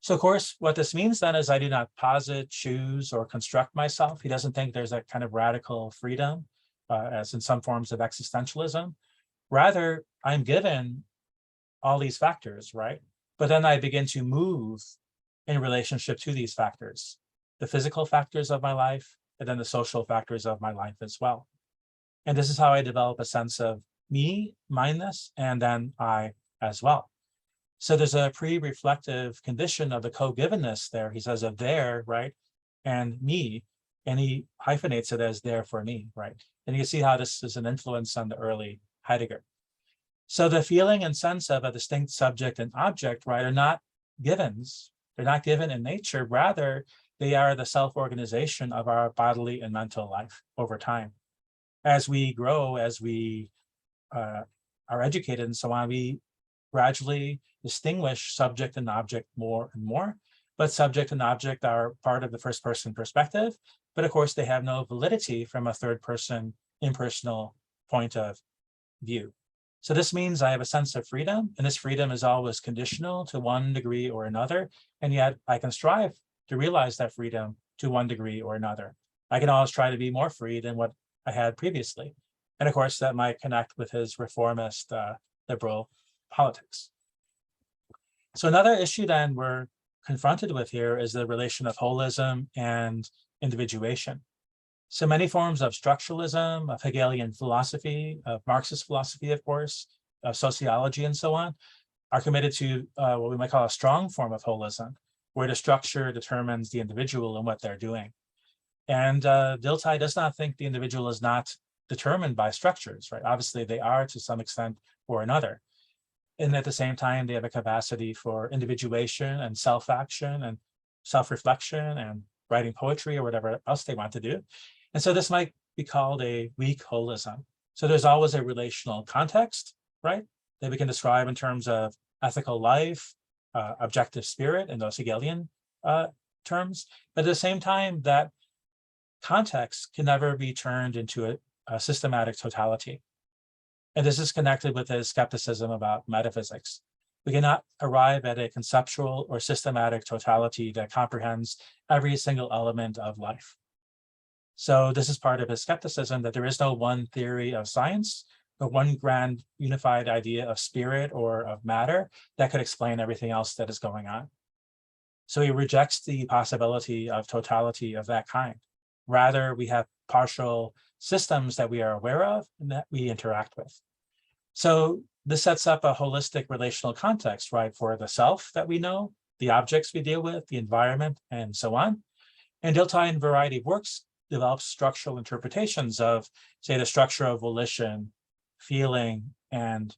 So of course, what this means then is I do not posit, choose, or construct myself. He doesn't think there's a kind of radical freedom, as in some forms of existentialism. Rather, I'm given all these factors, right? But then I begin to move in relationship to these factors, the physical factors of my life, and then the social factors of my life as well. And this is how I develop a sense of me, mindness, and then I as well. So there's a pre-reflective condition of the co-givenness there. He says of there, right, and me, and he hyphenates it as there for me, right? And you can see how this is an influence on the early Heidegger. So the feeling and sense of a distinct subject and object, right, are not givens. They're not given in nature. Rather, they are the self-organization of our bodily and mental life over time. As we grow, as we are educated and so on, we gradually distinguish subject and object more and more, but subject and object are part of the first person perspective, but of course they have no validity from a third person impersonal point of view. So this means I have a sense of freedom, and this freedom is always conditional to one degree or another, and yet I can strive to realize that freedom to one degree or another. I can always try to be more free than what I had previously. And of course, that might connect with his reformist liberal politics. So another issue then we're confronted with here is the relation of holism and individuation. So many forms of structuralism, of Hegelian philosophy, of Marxist philosophy, of course, of sociology and so on, are committed to what we might call a strong form of holism, where the structure determines the individual and what they're doing. And Dilthey does not think the individual is not determined by structures, right? Obviously, they are to some extent or another. And at the same time, they have a capacity for individuation and self-action and self-reflection and writing poetry or whatever else they want to do. And so this might be called a weak holism. So there's always a relational context, right? That we can describe in terms of ethical life, objective spirit, in those Hegelian terms. But at the same time, that context can never be turned into a systematic totality. And this is connected with his skepticism about metaphysics. We cannot arrive at a conceptual or systematic totality that comprehends every single element of life. So this is part of his skepticism, that there is no one theory of science, but one grand unified idea of spirit or of matter that could explain everything else that is going on. So he rejects the possibility of totality of that kind. Rather, we have partial systems that we are aware of and that we interact with. So this sets up a holistic relational context, right, for the self that we know, the objects we deal with, the environment, and so on. And Dilthey, in a variety of works, develops structural interpretations of, say, the structure of volition, feeling, and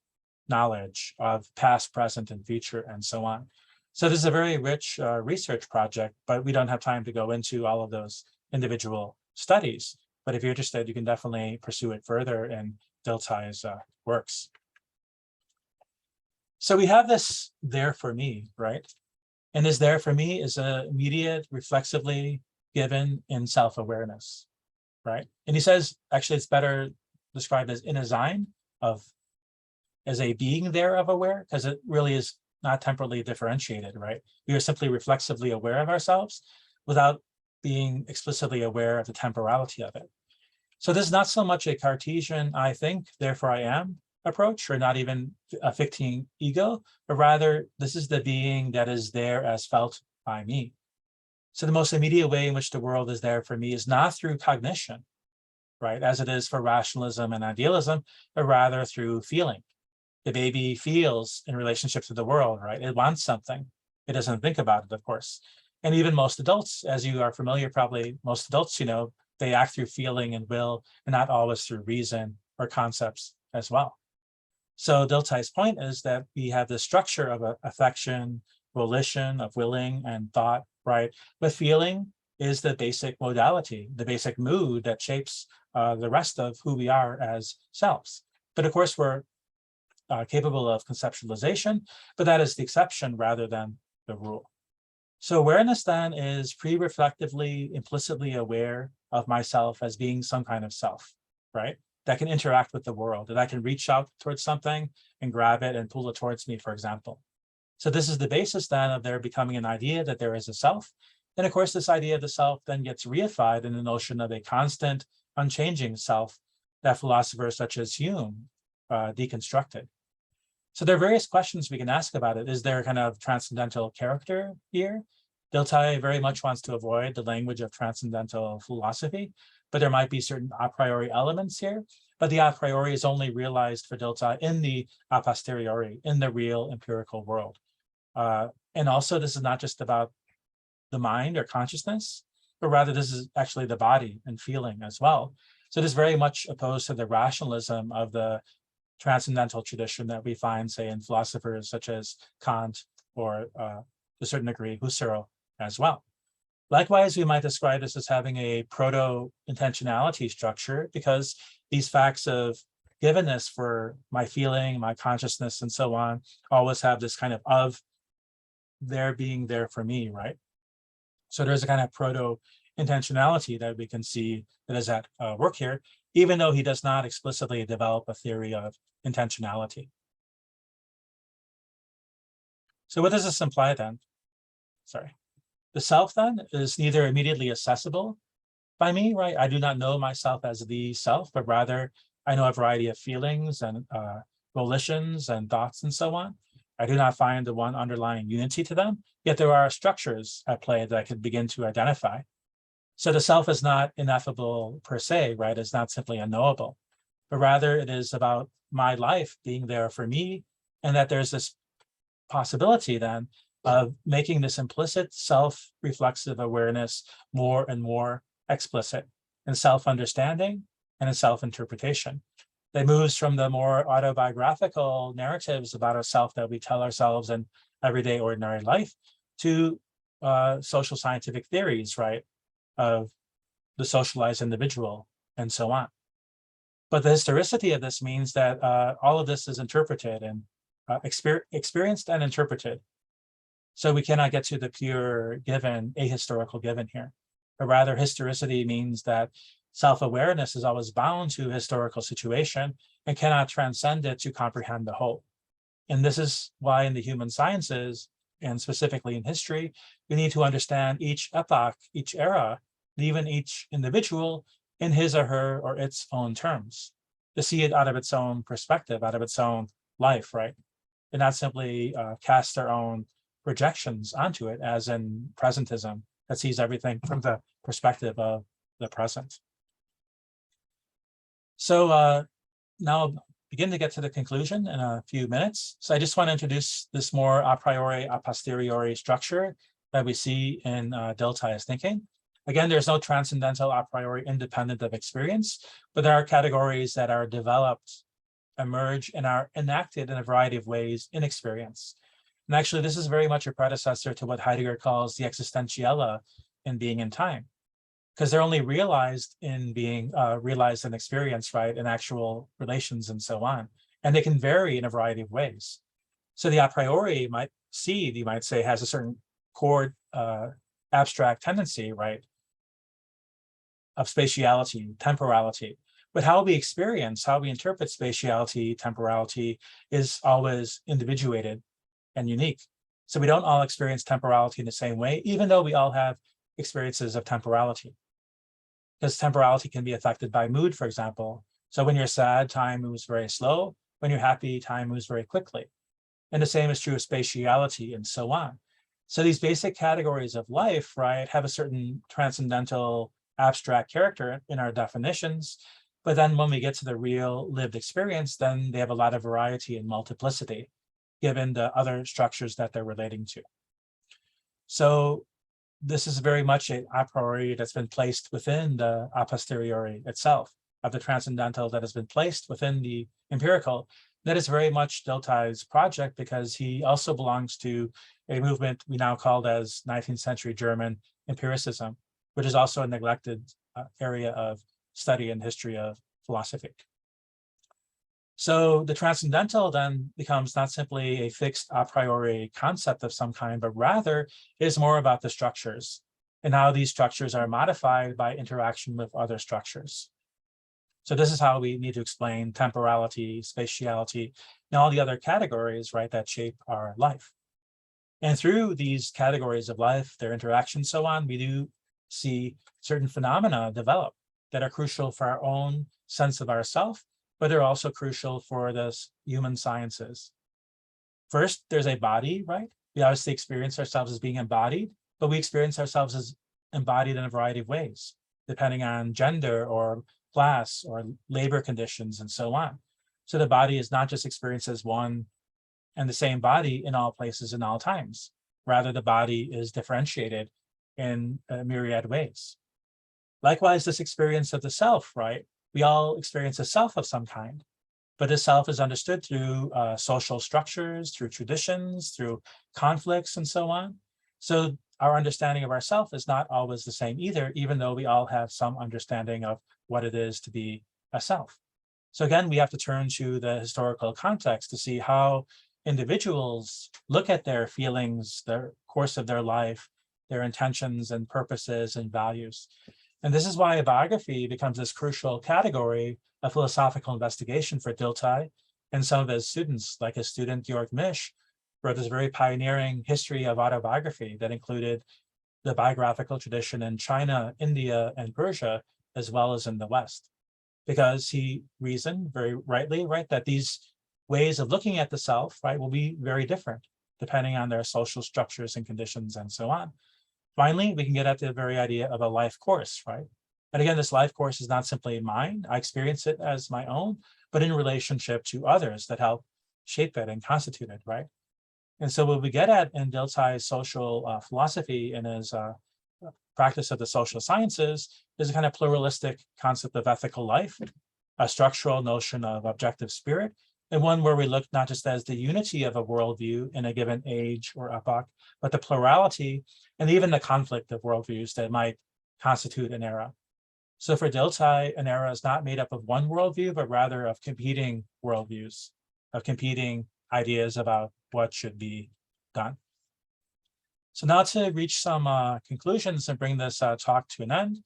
knowledge of past, present, and future, and so on. So this is a very rich research project, but we don't have time to go into all of those individual studies. But if you're interested, you can definitely pursue it further in Dilthey's works. So we have this there for me, right? And this there for me is immediate, reflexively given in self-awareness, right? And he says, actually, it's better described as in a sein of, as a being there of aware, because it really is not temporally differentiated, right? We are simply reflexively aware of ourselves without being explicitly aware of the temporality of it. So this is not so much a Cartesian, I think, therefore I am approach, or not even a ficting ego, but rather this is the being that is there as felt by me. So the most immediate way in which the world is there for me is not through cognition, right, as it is for rationalism and idealism, but rather through feeling. The baby feels in relationship to the world, right? It wants something. It doesn't think about it, of course. And even most adults, as you are familiar, probably most adults, they act through feeling and will, and not always through reason or concepts as well. So Dilthey's point is that we have the structure of affection, volition, of willing and thought, right? But feeling is the basic modality, the basic mood that shapes the rest of who we are as selves. But of course, we're capable of conceptualization, but that is the exception rather than the rule. So awareness then is pre-reflectively, implicitly aware of myself as being some kind of self, right? That can interact with the world, that I can reach out towards something and grab it and pull it towards me, for example. So this is the basis then of there becoming an idea that there is a self. And of course, this idea of the self then gets reified in the notion of a constant, unchanging self that philosophers such as Hume deconstructed. So there are various questions we can ask about it. Is there a kind of transcendental character here? Dilthey very much wants to avoid the language of transcendental philosophy, but there might be certain a priori elements here. But the a priori is only realized for Dilthey in the a posteriori, in the real empirical world. And also, this is not just about the mind or consciousness, but rather this is actually the body and feeling as well. So it is very much opposed to the rationalism of the transcendental tradition that we find, say, in philosophers such as Kant or, to a certain degree, Husserl as well. Likewise, we might describe this as having a proto-intentionality structure, because these facts of givenness for my feeling, my consciousness, and so on, always have this kind of there being there for me, right? So there's a kind of proto-intentionality that we can see that is at work here, even though he does not explicitly develop a theory of intentionality. So what does this imply then? Sorry. The self then is neither immediately accessible by me, right? I do not know myself as the self, but rather I know a variety of feelings and volitions and thoughts and so on. I do not find the one underlying unity to them, yet there are structures at play that I could begin to identify. So the self is not ineffable per se, right? It's not simply unknowable, but rather it is about my life being there for me, and that there's this possibility then of making this implicit self-reflexive awareness more and more explicit in self-understanding and in self-interpretation. That moves from the more autobiographical narratives about ourselves that we tell ourselves in everyday ordinary life to social scientific theories, right, of the socialized individual and so on. But the historicity of this means that all of this is interpreted and experienced and interpreted. So we cannot get to the pure given, ahistorical given here, but rather historicity means that self-awareness is always bound to historical situation and cannot transcend it to comprehend the whole. And this is why in the human sciences, and specifically in history, we need to understand each epoch, each era, and even each individual in his or her or its own terms, to see it out of its own perspective, out of its own life, right? And not simply cast our own projections onto it, as in presentism, that sees everything from the perspective of the present. So now I'll begin to get to the conclusion in a few minutes. So I just want to introduce this more a priori, a posteriori structure that we see in Dilthey's thinking. Again, there's no transcendental a priori independent of experience, but there are categories that are developed, emerge, and are enacted in a variety of ways in experience. And actually, this is very much a predecessor to what Heidegger calls the existentiella in being in time, because they're only realized in being realized in experience, right, in actual relations and so on. And they can vary in a variety of ways. So the a priori you might say, has a certain core abstract tendency, right, of spatiality, temporality. But how we experience, how we interpret spatiality, temporality is always individuated and unique. So we don't all experience temporality in the same way, even though we all have experiences of temporality. Because temporality can be affected by mood, for example. So when you're sad, time moves very slow. When you're happy, time moves very quickly. And the same is true of spatiality and so on. So these basic categories of life, right, have a certain transcendental abstract character in our definitions. But then when we get to the real lived experience, then they have a lot of variety and multiplicity, given the other structures that they're relating to. So this is very much a priori that's been placed within the a posteriori itself, of the transcendental that has been placed within the empirical. That is very much Dilthey's project, because he also belongs to a movement we now call as 19th century German empiricism, which is also a neglected area of study and history of philosophy. So the transcendental then becomes not simply a fixed a priori concept of some kind, but rather is more about the structures and how these structures are modified by interaction with other structures. So this is how we need to explain temporality, spatiality, and all the other categories, right, that shape our life. And through these categories of life, their interactions, so on, we do see certain phenomena develop that are crucial for our own sense of ourself, but they're also crucial for the human sciences. First, there's a body, right? We obviously experience ourselves as being embodied, but we experience ourselves as embodied in a variety of ways, depending on gender or class or labor conditions and so on. So the body is not just experienced as one and the same body in all places and all times. Rather, the body is differentiated in a myriad ways. Likewise, this experience of the self, right? We all experience a self of some kind, but the self is understood through social structures, through traditions, through conflicts, and so on. So our understanding of ourself is not always the same either, even though we all have some understanding of what it is to be a self. So again, we have to turn to the historical context to see how individuals look at their feelings, the course of their life, their intentions and purposes and values. And this is why a biography becomes this crucial category of philosophical investigation for Dilthey and some of his students, like his student Georg Misch wrote this very pioneering history of autobiography that included the biographical tradition in China, India, and Persia, as well as in the West. Because he reasoned very rightly, right, that these ways of looking at the self, right, will be very different depending on their social structures and conditions and so on. Finally, we can get at the very idea of a life course, right? And again, this life course is not simply mine. I experience it as my own, but in relationship to others that help shape it and constitute it, right? And so what we get at in Dilthey's social philosophy and his practice of the social sciences is a kind of pluralistic concept of ethical life, a structural notion of objective spirit, and one where we look not just as the unity of a worldview in a given age or epoch, but the plurality and even the conflict of worldviews that might constitute an era. So for Dilthey, an era is not made up of one worldview, but rather of competing worldviews, of competing ideas about what should be done. So now to reach some conclusions and bring this talk to an end,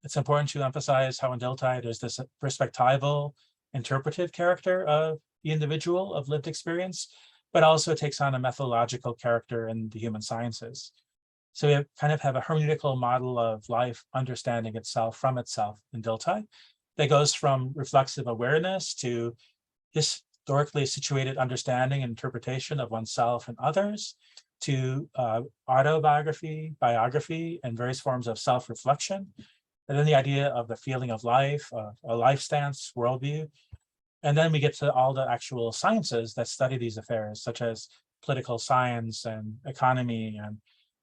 it's important to emphasize how in Dilthey there's this perspectival, interpretive character of the individual of lived experience, but also it takes on a methodological character in the human sciences. So we kind of have a hermeneutical model of life understanding itself from itself in Dilthey that goes from reflexive awareness to historically situated understanding and interpretation of oneself and others, to autobiography, biography, and various forms of self-reflection. And then the idea of the feeling of life, a life stance, worldview. And then we get to all the actual sciences that study these affairs, such as political science and economy and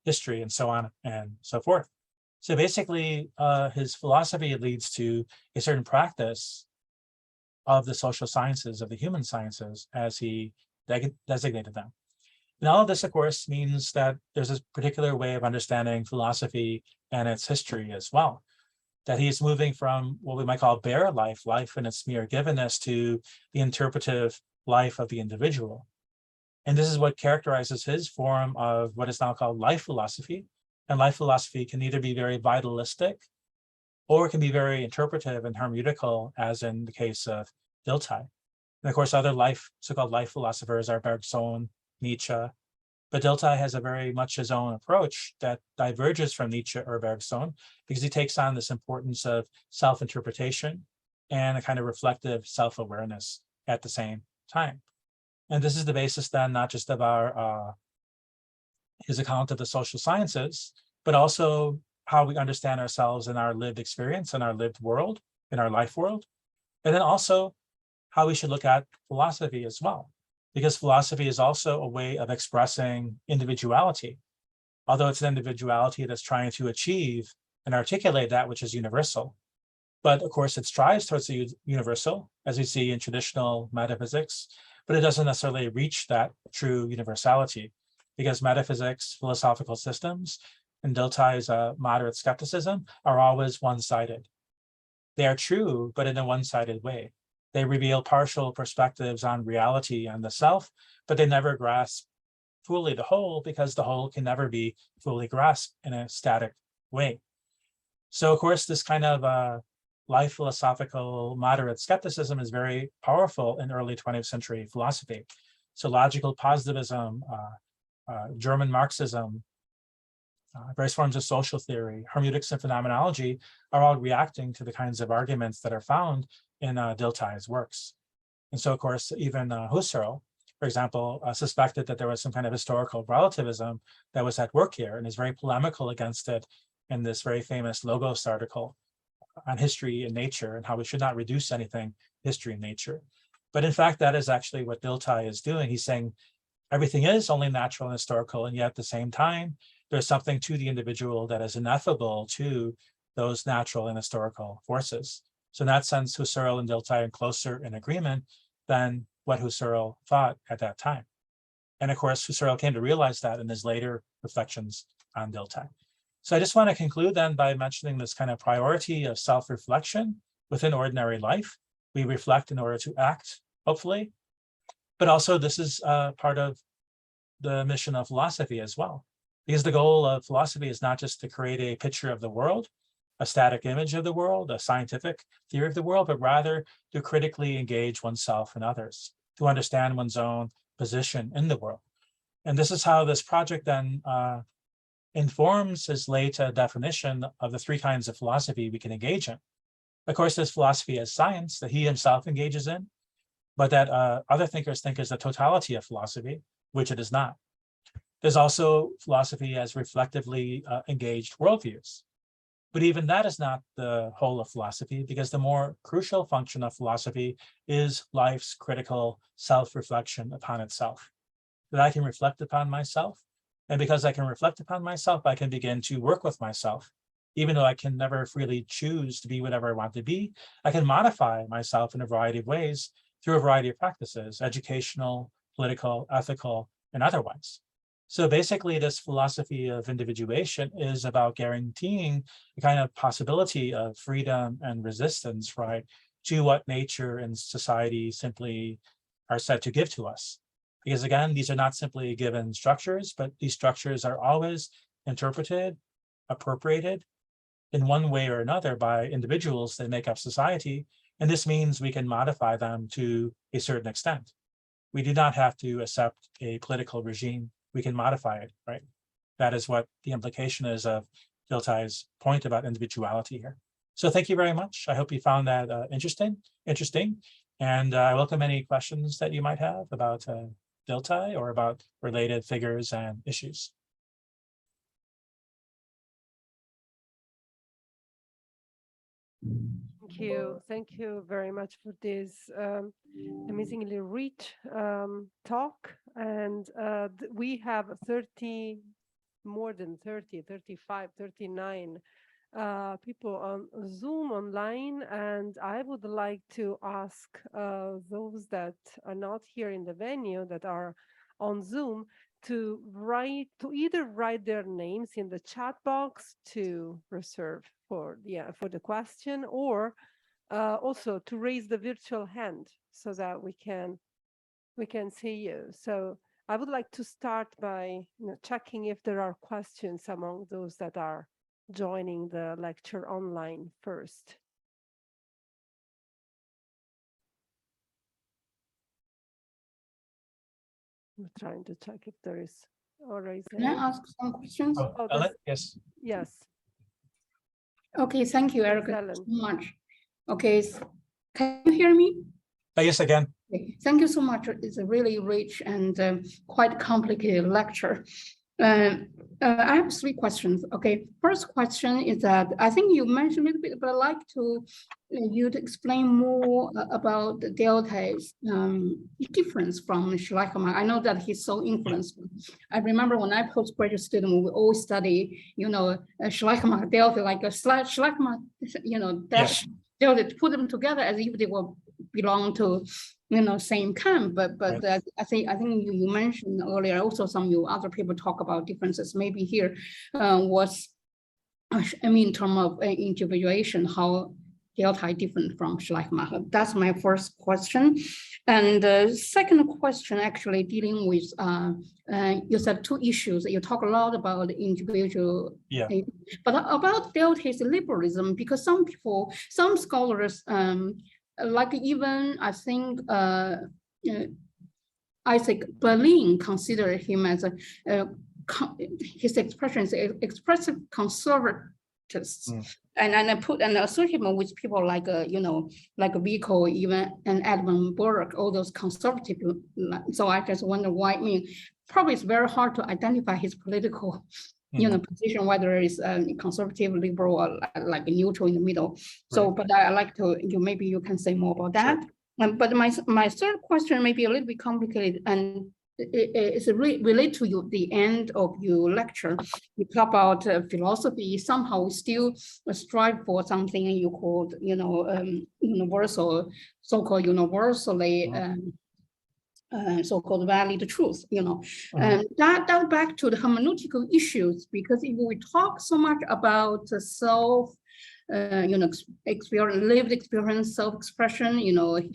history and so on and so forth. So basically, his philosophy leads to a certain practice of the social sciences, of the human sciences, as he designated them. And all of this, of course, means that there's a particular way of understanding philosophy and its history as well, that he's moving from what we might call bare life, life in its mere givenness, to the interpretive life of the individual. And this is what characterizes his form of what is now called life philosophy. And life philosophy can either be very vitalistic, or it can be very interpretive and hermeneutical, as in the case of Dilthey. And of course, other so-called life philosophers are Bergson, Nietzsche, but Dilthey has a very much his own approach that diverges from Nietzsche or Bergson, because he takes on this importance of self-interpretation and a kind of reflective self-awareness at the same time. And this is the basis then, not just of his account of the social sciences, but also how we understand ourselves in our lived experience, in our lived world, in our life world. And then also how we should look at philosophy as well, because philosophy is also a way of expressing individuality, although it's an individuality that's trying to achieve and articulate that which is universal. But of course, it strives towards the universal, as we see in traditional metaphysics, but it doesn't necessarily reach that true universality, because metaphysics, philosophical systems, and Dilthey's moderate skepticism are always one-sided. They are true, but in a one-sided way. They reveal partial perspectives on reality and the self, but they never grasp fully the whole, because the whole can never be fully grasped in a static way. So of course, this kind of life philosophical moderate skepticism is very powerful in early 20th century philosophy. So logical positivism, German Marxism, various forms of social theory, hermeneutics and phenomenology are all reacting to the kinds of arguments that are found in Dilthey's works. And so of course, even Husserl, for example, suspected that there was some kind of historical relativism that was at work here, and is very polemical against it in this very famous Logos article on history and nature, and how we should not reduce anything history and nature. But in fact, that is actually what Dilthey is doing. He's saying everything is only natural and historical, and yet at the same time, there's something to the individual that is ineffable to those natural and historical forces. So in that sense, Husserl and Dilthey are closer in agreement than what Husserl thought at that time. And of course, Husserl came to realize that in his later reflections on Dilthey. So I just want to conclude then by mentioning this kind of priority of self-reflection within ordinary life. We reflect in order to act, hopefully, but also this is part of the mission of philosophy as well, because the goal of philosophy is not just to create a picture of the world, a static image of the world, a scientific theory of the world, but rather to critically engage oneself and others, to understand one's own position in the world. And this is how this project then informs his later definition of the three kinds of philosophy we can engage in. Of course, there's philosophy as science that he himself engages in, but that other thinkers think is the totality of philosophy, which it is not. There's also philosophy as reflectively engaged worldviews. But even that is not the whole of philosophy, because the more crucial function of philosophy is life's critical self-reflection upon itself. That I can reflect upon myself, and because I can reflect upon myself, I can begin to work with myself. Even though I can never freely choose to be whatever I want to be, I can modify myself in a variety of ways through a variety of practices, educational, political, ethical, and otherwise. So basically, this philosophy of individuation is about guaranteeing the kind of possibility of freedom and resistance, right, to what nature and society simply are said to give to us. Because again, these are not simply given structures, but these structures are always interpreted, appropriated in one way or another by individuals that make up society. And this means we can modify them to a certain extent. We do not have to accept a political regime. We can modify it, right? That is what the implication is of Dilthey's point about individuality here. So thank you very much. I hope you found that interesting. And I welcome any questions that you might have about Dilthey or about related figures and issues. Thank you very much for this amazingly rich talk. And we have 30, more than 30, 35, 39 people on Zoom online. And I would like to ask those that are not here in the venue, that are on Zoom, to either write their names in the chat box to reserve for the question, or also to raise the virtual hand so that we can see you. So I would like to start by checking if there are questions among those that are joining the lecture online first. I'm trying to check if there is already. Can I ask some questions? Yes. Yes. Okay, thank you, Erica, so much. Okay, can you hear me? Yes, again. Okay. Thank you so much. It's a really rich and quite complicated lecture. I have three questions. Okay, first question is that I think you mentioned a little bit, but I'd like to you to explain more about the Dilthey's difference from Schleichermacher. I know that he's so influential. I remember when I postgraduate student, we always study, Schleichermacher, Dilthey, like a Schleichermacher, dash Dilthey, put them together as if they were belong to same camp, but Right. I think you mentioned earlier also some you other people talk about differences. Maybe here was in terms of individuation, how Dilthey different from Schleichermacher. That's my first question. And the second question actually dealing with you said two issues. You talk a lot about individual, but about Dilthey's liberalism, because some scholars like even I think Isaac Berlin considered him as his expression is expressive conservatists, and I put and associate him with people like like Vico, even and Edmund Burke, all those conservative. So I just wonder why. I mean, probably it's very hard to identify his political position, whether it's conservative, liberal, or like neutral in the middle. So, right. But I like to, maybe you can say more about that. Sure. But my third question may be a little bit complicated, and it's related to the end of your lecture. You talk about philosophy. Somehow we still strive for something you called, universal, so-called universally. So-called valid truth, and that back to the hermeneutical issues, because if we talk so much about self, lived experience, self-expression,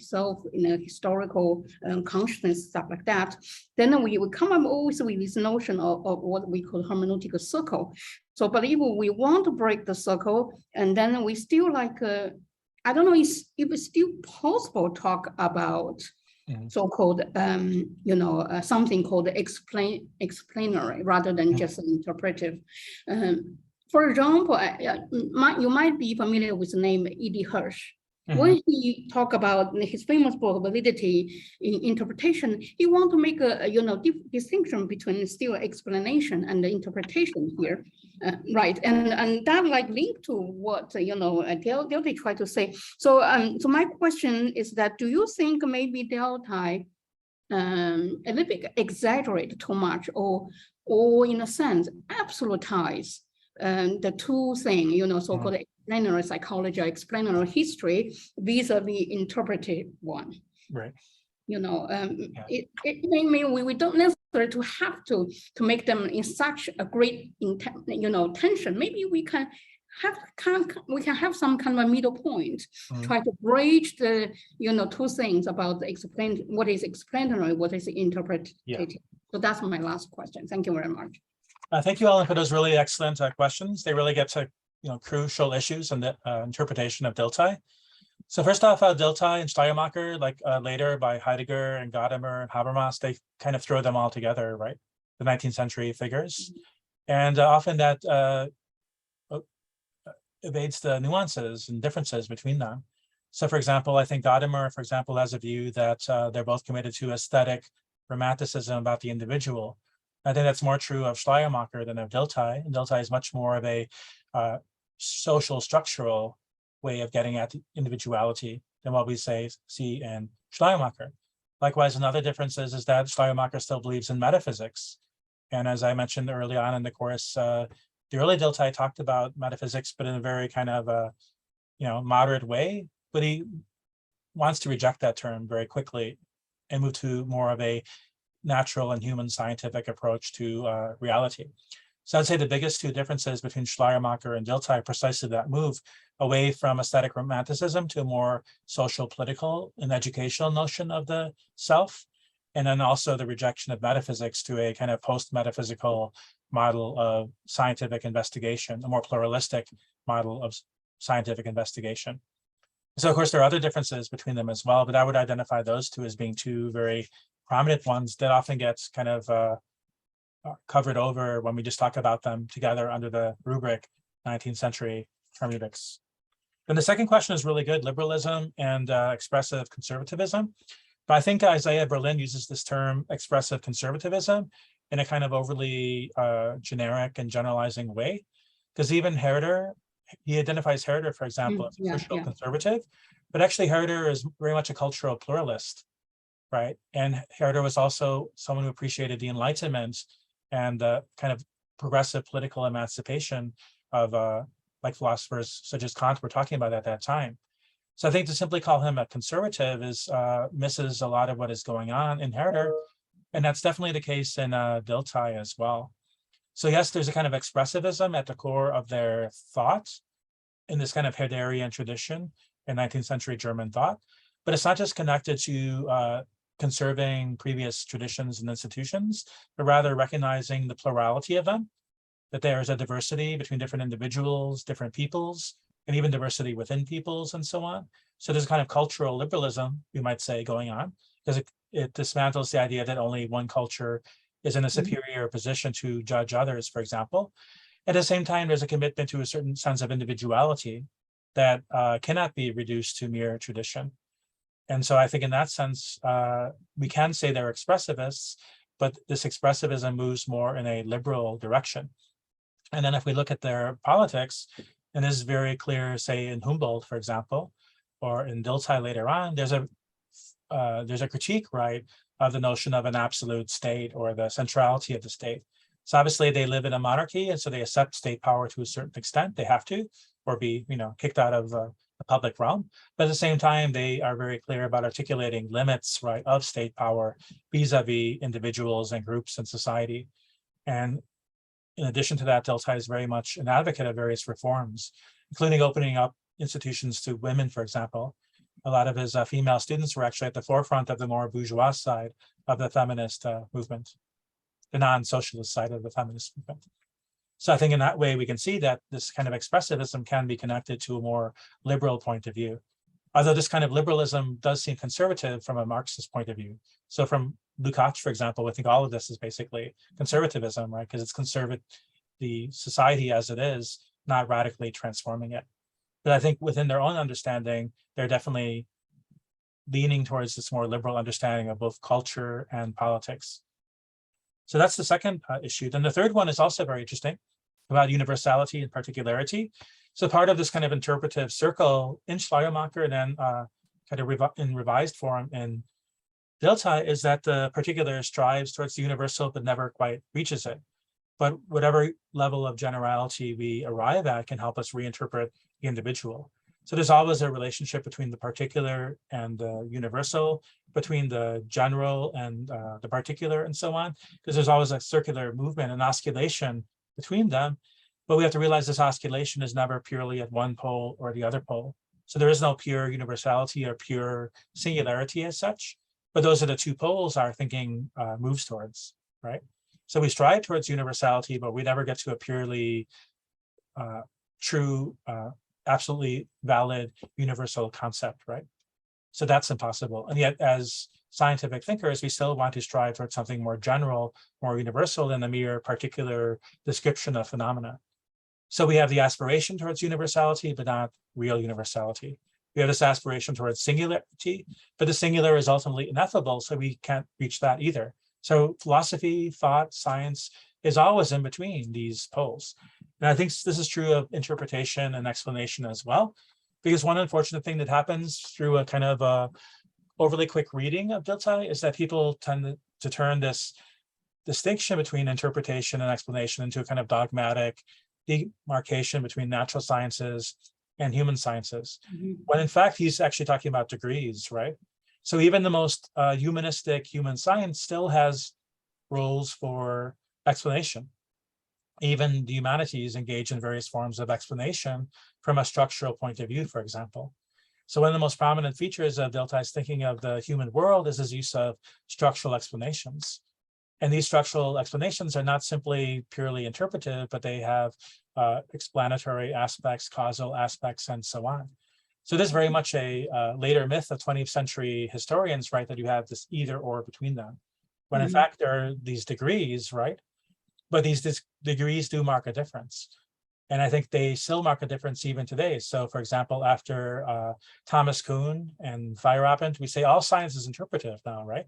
self, historical consciousness, stuff like that, then we come up always with this notion of what we call hermeneutical circle. So, but if we want to break the circle, and then we still like, I don't know if it's still possible to talk about so-called, something called explanatory rather than just interpretive. For example, you might be familiar with the name E.D. Hirsch. When he talked about his famous book, Validity in Interpretation, he wants to make a distinction between still explanation and the interpretation here, right? And that like linked to what Dilthey tried to say. So so my question is that, do you think maybe Dilthey a little bit exaggerate too much, or in a sense absolutize the two things, so-called explanatory psychology or explanatory history vis-a-vis interpretive one? Right. It may mean we don't necessarily to have to make them in such a great tension. Maybe we can have some kind of a middle point, try to bridge the two things about what is explanatory, what is interpretative. So that's my last question. Thank you very much. Thank you, Ellen, for those really excellent questions. They really get to crucial issues in the interpretation of Dilthey. So first off, Dilthey and Schleiermacher, like later by Heidegger and Gadamer and Habermas, they kind of throw them all together, right? The 19th century figures. And often that evades the nuances and differences between them. So for example, I think Gadamer, for example, has a view that they're both committed to aesthetic romanticism about the individual. I think that's more true of Schleiermacher than of Dilthey. And Dilthey is much more of a social structural way of getting at individuality than what we see in Schleiermacher. Likewise, another difference is that Schleiermacher still believes in metaphysics. And as I mentioned early on in the course, the early Dilthey talked about metaphysics, but in a very kind of moderate way. But he wants to reject that term very quickly and move to more of a natural and human scientific approach to reality. So I'd say the biggest two differences between Schleiermacher and Dilthey are precisely that move away from aesthetic romanticism to a more social, political, and educational notion of the self, and then also the rejection of metaphysics to a kind of post-metaphysical model of scientific investigation, a more pluralistic model of scientific investigation. So of course, there are other differences between them as well, but I would identify those two as being two very prominent ones that often gets kind of covered over when we just talk about them together under the rubric 19th century hermeneutics. Then the second question is really good, liberalism and expressive conservatism. But I think Isaiah Berlin uses this term expressive conservatism in a kind of overly generic and generalizing way. Because even Herder, he identifies Herder, for example, as a crucial conservative, but actually Herder is very much a cultural pluralist, right? And Herder was also someone who appreciated the Enlightenment and the kind of progressive political emancipation of like philosophers such as Kant were talking about at that time. So I think to simply call him a conservative is misses a lot of what is going on in Herder, and that's definitely the case in Dilthey as well. So yes, there's a kind of expressivism at the core of their thought in this kind of Herderian tradition in 19th century German thought, but it's not just connected to conserving previous traditions and institutions, but rather recognizing the plurality of them, that there is a diversity between different individuals, different peoples, and even diversity within peoples and so on. So there's a kind of cultural liberalism, we might say, going on, because it dismantles the idea that only one culture is in a superior position to judge others, for example. At the same time, there's a commitment to a certain sense of individuality that cannot be reduced to mere tradition. And so I think in that sense, we can say they're expressivists, but this expressivism moves more in a liberal direction. And then if we look at their politics, and this is very clear, say in Humboldt, for example, or in Dilthey later on, there's a critique, right, of the notion of an absolute state or the centrality of the state. So obviously they live in a monarchy, and so they accept state power to a certain extent. They have to, or be, kicked out of the public realm. But at the same time, they are very clear about articulating limits, right, of state power vis-a-vis individuals and groups in society. And in addition to that, Dilthey is very much an advocate of various reforms, including opening up institutions to women, for example. A lot of his female students were actually at the forefront of the more bourgeois side of the feminist movement, the non-socialist side of the feminist movement. So I think in that way, we can see that this kind of expressivism can be connected to a more liberal point of view. Although this kind of liberalism does seem conservative from a Marxist point of view. So from Lukács, for example, I think all of this is basically conservatism, right? Because it's conservative, the society as it is, not radically transforming it. But I think within their own understanding, they're definitely leaning towards this more liberal understanding of both culture and politics. So that's the second issue. Then the third one is also very interesting, about universality and particularity. So part of this kind of interpretive circle in Schleiermacher and then kind of in revised form in Dilthey is that the particular strives towards the universal but never quite reaches it. But whatever level of generality we arrive at can help us reinterpret the individual. So there's always a relationship between the particular and the universal, between the general and the particular and so on, because there's always a circular movement and oscillation between them. But we have to realize this oscillation is never purely at one pole or the other pole. So there is no pure universality or pure singularity as such, but those are the two poles our thinking moves towards, right? So we strive towards universality, but we never get to a purely true, absolutely valid universal concept, right? So that's impossible. And yet as scientific thinkers, we still want to strive towards something more general, more universal than a mere particular description of phenomena. So we have the aspiration towards universality, but not real universality. We have this aspiration towards singularity, but the singular is ultimately ineffable, so we can't reach that either. So philosophy, thought, science is always in between these poles. And I think this is true of interpretation and explanation as well, because one unfortunate thing that happens through a kind of overly quick reading of Dilthey is that people tend to turn this distinction between interpretation and explanation into a kind of dogmatic demarcation between natural sciences and human sciences, when in fact he's actually talking about degrees, right? So even the most humanistic human science still has roles for explanation. Even the humanities engage in various forms of explanation from a structural point of view, for example. So one of the most prominent features of Dilthey's thinking of the human world is his use of structural explanations. And these structural explanations are not simply purely interpretive, but they have explanatory aspects, causal aspects, and so on. So this is very much a later myth of 20th century historians, right, that you have this either or between them, when in fact there are these degrees, right? But these degrees do mark a difference. And I think they still mark a difference even today. So for example, after Thomas Kuhn and Feyerabend, we say all science is interpretive now, right?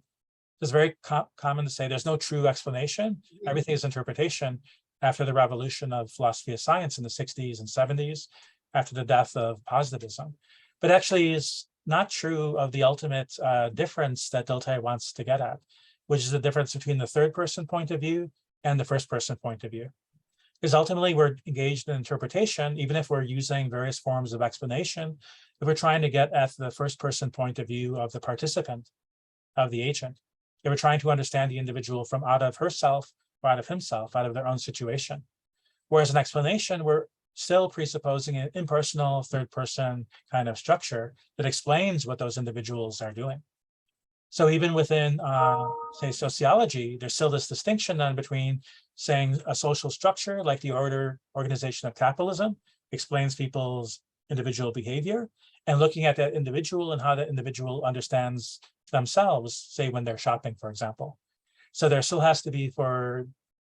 It's very common to say there's no true explanation. Everything is interpretation after the revolution of philosophy of science in the 60s and 70s, after the death of positivism. But actually is not true of the ultimate difference that Dilthey wants to get at, which is the difference between the third person point of view and the first person point of view. Because ultimately we're engaged in interpretation, even if we're using various forms of explanation, if we're trying to get at the first person point of view of the participant, of the agent. If we're trying to understand the individual from out of herself or out of himself, out of their own situation. Whereas an explanation, we're still presupposing an impersonal third person kind of structure that explains what those individuals are doing. So even within, say, sociology, there's still this distinction then between saying a social structure like the organization of capitalism explains people's individual behavior, and looking at that individual and how that individual understands themselves, say when they're shopping, for example. So there still has to be, for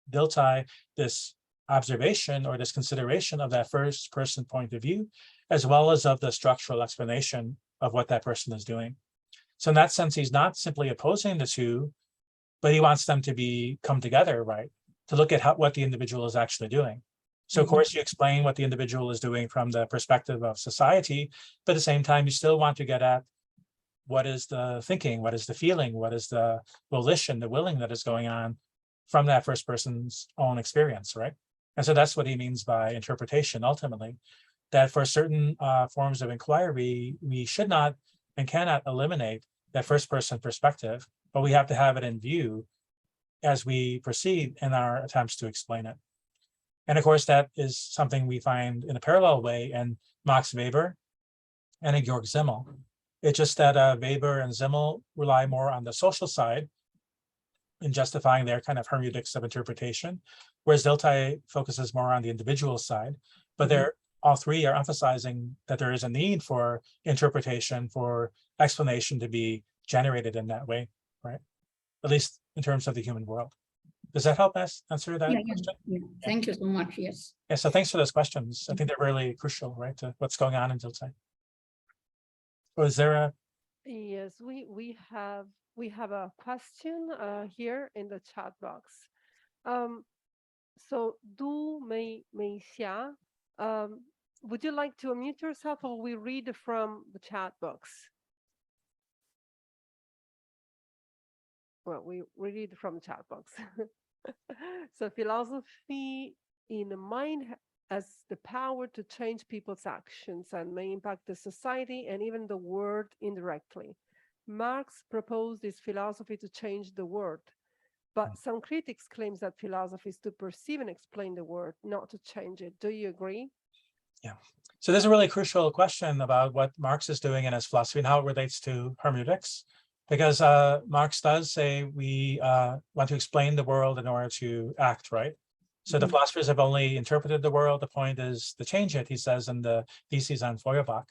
Dilthey, this observation or this consideration of that first person point of view, as well as of the structural explanation of what that person is doing. So in that sense, he's not simply opposing the two, but he wants them to come together, right? To look at what the individual is actually doing. So of course you explain what the individual is doing from the perspective of society, but at the same time, you still want to get at what is the thinking, what is the feeling, what is the volition, the willing that is going on from that first person's own experience, right? And so that's what he means by interpretation, ultimately, that for certain forms of inquiry, we should not and cannot eliminate that first person perspective, but we have to have it in view as we proceed in our attempts to explain it. And of course, that is something we find in a parallel way in Max Weber and in Georg Simmel. It's just that Weber and Simmel rely more on the social side in justifying their kind of hermeneutics of interpretation, whereas Dilthey focuses more on the individual side. But they're all three are emphasizing that there is a need for interpretation, for explanation to be generated in that way, right? At least in terms of the human world. Does that help us answer that question? Yeah. Thank you so much. Yes. Yeah, so thanks for those questions. I think they're really crucial, right, to what's going on in Dilthey. Or is there a? Yes, we have a question here in the chat box. So Du Mei Xia, would you like to unmute yourself, or we read from the chat box? Well, we read from the chat box. So philosophy in the mind has the power to change people's actions and may impact the society and even the world indirectly. Marx proposed this philosophy to change the world, but some critics claim that philosophy is to perceive and explain the world, not to change it. Do you agree? Yeah. So there's a really crucial question about what Marx is doing in his philosophy and how it relates to hermeneutics. Because Marx does say we want to explain the world in order to act, right? So the philosophers have only interpreted the world. The point is to change it, he says in the theses on Feuerbach.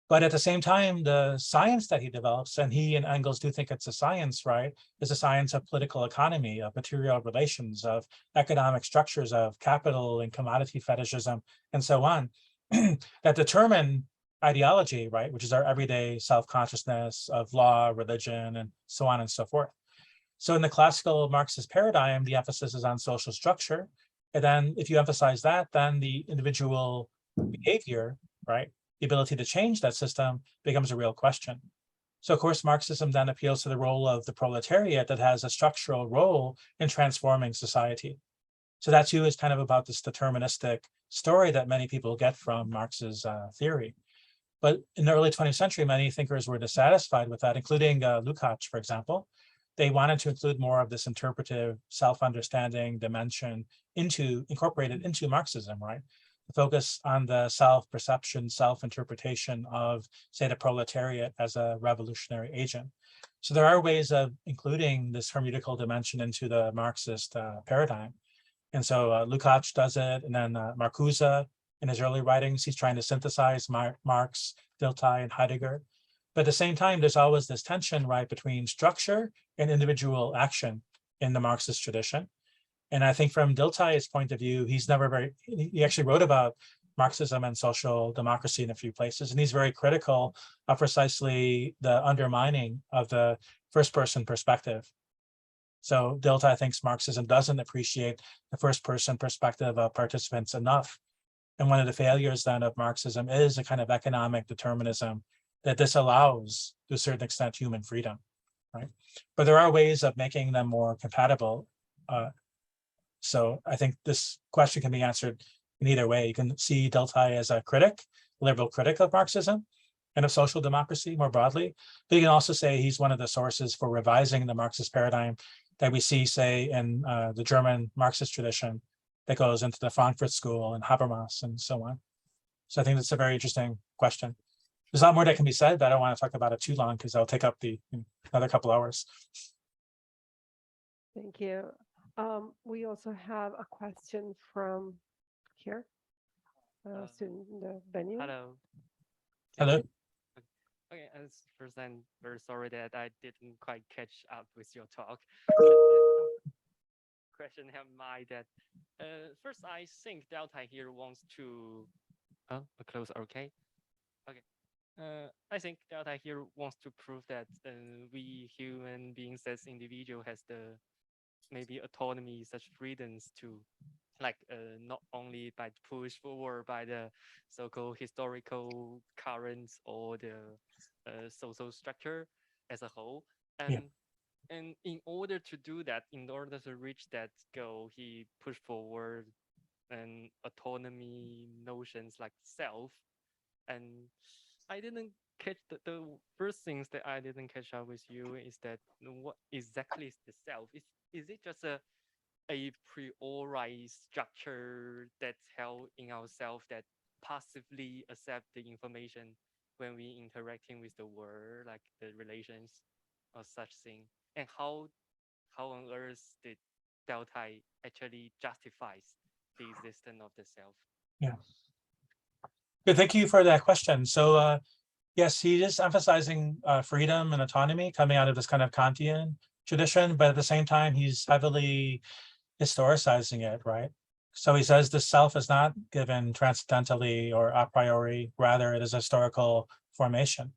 But at the same time, the science that he develops, and he and Engels do think it's a science, right, is a science of political economy, of material relations, of economic structures, of capital and commodity fetishism, and so on, that determine ideology, right, which is our everyday self-consciousness of law, religion, and so on and so forth. So in the classical Marxist paradigm, the emphasis is on social structure. And then if you emphasize that, then the individual behavior, right, the ability to change that system becomes a real question. So of course, Marxism then appeals to the role of the proletariat that has a structural role in transforming society. So that too is kind of about this deterministic story that many people get from Marx's theory. But in the early 20th century, many thinkers were dissatisfied with that, including Lukács, for example. They wanted to include more of this interpretive self-understanding dimension incorporated into Marxism, right? The focus on the self-perception, self-interpretation of, say, the proletariat as a revolutionary agent. So there are ways of including this hermeneutical dimension into the Marxist paradigm. And so Lukács does it, and then Marcuse, in his early writings, he's trying to synthesize Marx, Dilthey, and Heidegger. But at the same time, there's always this tension, right, between structure and individual action in the Marxist tradition. And I think from Dilthey's point of view, he actually wrote about Marxism and social democracy in a few places, and he's very critical of precisely the undermining of the first-person perspective. So Dilthey thinks Marxism doesn't appreciate the first-person perspective of participants enough. And one of the failures then of Marxism is a kind of economic determinism that disallows, to a certain extent, human freedom, right? But there are ways of making them more compatible. So I think this question can be answered in either way. You can see Dilthey as a critic, liberal critic of Marxism and of social democracy more broadly. But you can also say he's one of the sources for revising the Marxist paradigm that we see, say, in the German Marxist tradition that goes into the Frankfurt School and Habermas and so on. So I think that's a very interesting question. There's a lot more that can be said, but I don't want to talk about it too long because I'll take up the another couple hours. Thank you. We also have a question from here, student in the venue. Hello. Hello. Okay, first I'm very sorry that I didn't quite catch up with your talk. Question have in mind that first I think Dilthey here wants to close. Okay. I think Dilthey here wants to prove that we human beings as individual has the maybe autonomy, such freedoms to not only by push forward by the so-called historical currents or the social structure as a whole. And in order to do that, in order to reach that goal, he pushed forward an autonomy notions like self. And I didn't catch the first things that I didn't catch up with you is that what exactly is the self? Is it just a priori structure that's held in ourselves that passively accept the information when we interacting with the world, like the relations or such thing? And how on earth did Dilthey actually justifies the existence of the self? Yeah. Good, thank you for that question. So yes, he is emphasizing freedom and autonomy coming out of this kind of Kantian tradition, but at the same time, he's heavily historicizing it, right? So he says the self is not given transcendentally or a priori, rather it is a historical formation.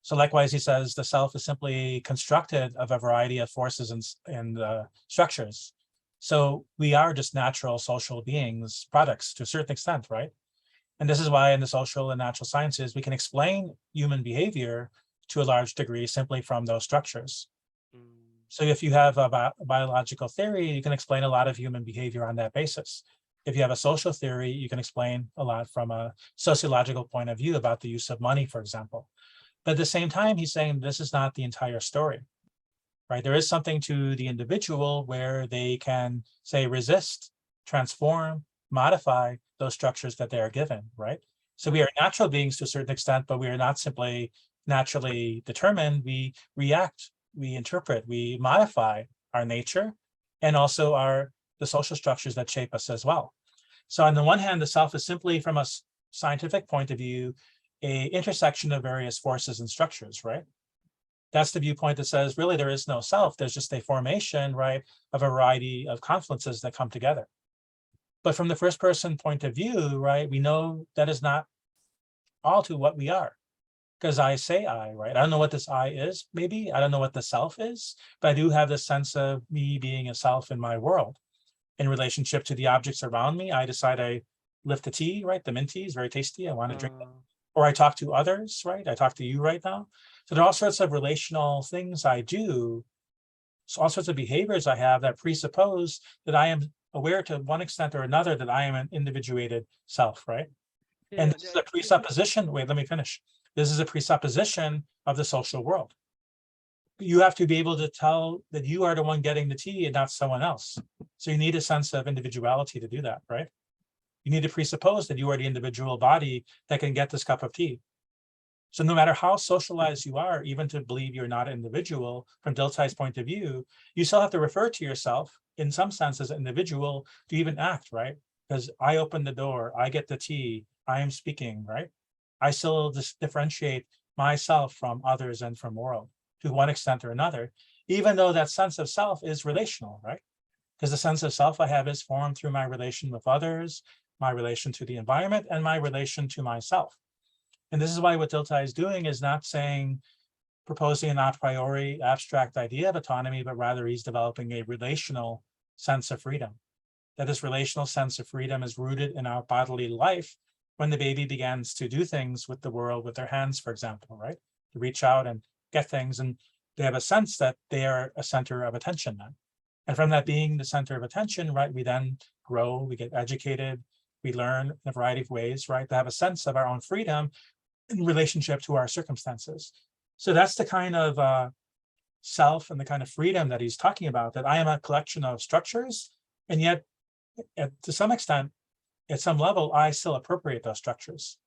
So likewise, he says the self is simply constructed of a variety of forces and structures. So we are just natural social beings, products to a certain extent, right? And this is why in the social and natural sciences, we can explain human behavior to a large degree simply from those structures. So if you have a biological theory, you can explain a lot of human behavior on that basis. If you have a social theory, you can explain a lot from a sociological point of view about the use of money, for example. But at the same time, he's saying this is not the entire story, right? There is something to the individual where they can, say, resist, transform, modify those structures that they are given, right? So we are natural beings to a certain extent, but we are not simply naturally determined. We react, we interpret, we modify our nature and also the social structures that shape us as well. So on the one hand, the self is simply from a scientific point of view, a intersection of various forces and structures, right? That's the viewpoint that says, really, there is no self. There's just a formation, right, of a variety of confluences that come together. But from the first person point of view, right, we know that is not all to what we are. Because I say I, right? I don't know what this I is, maybe. I don't know what the self is, but I do have this sense of me being a self in my world. In relationship to the objects around me, I decide I lift the tea, right? The mint tea is very tasty. I want to drink it. Or I talk to others, right? I talk to you right now. So there are all sorts of relational things I do. So all sorts of behaviors I have that presuppose that I am aware to one extent or another that I am an individuated self, right? And this is a presupposition. Wait, let me finish. This is a presupposition of the social world. You have to be able to tell that you are the one getting the tea and not someone else. So you need a sense of individuality to do that, right? You need to presuppose that you are the individual body that can get this cup of tea. So no matter how socialized you are, even to believe you're not an individual, from Dilthey's point of view, you still have to refer to yourself in some sense as an individual to even act, right? Because I open the door, I get the tea, I am speaking, right? I still differentiate myself from others and from world to one extent or another, even though that sense of self is relational, right? Because the sense of self I have is formed through my relation with others, my relation to the environment, and my relation to myself. And this is why what Dilthey is doing is not saying proposing an a priori abstract idea of autonomy, but rather he's developing a relational sense of freedom. That this relational sense of freedom is rooted in our bodily life when the baby begins to do things with the world with their hands, for example, right? To reach out and get things, and they have a sense that they are a center of attention then. And from that being the center of attention, right, we then grow, we get educated, we learn in a variety of ways, right, to have a sense of our own freedom in relationship to our circumstances. So that's the kind of self and the kind of freedom that he's talking about, that I am a collection of structures, and yet to some extent, at some level, I still appropriate those structures.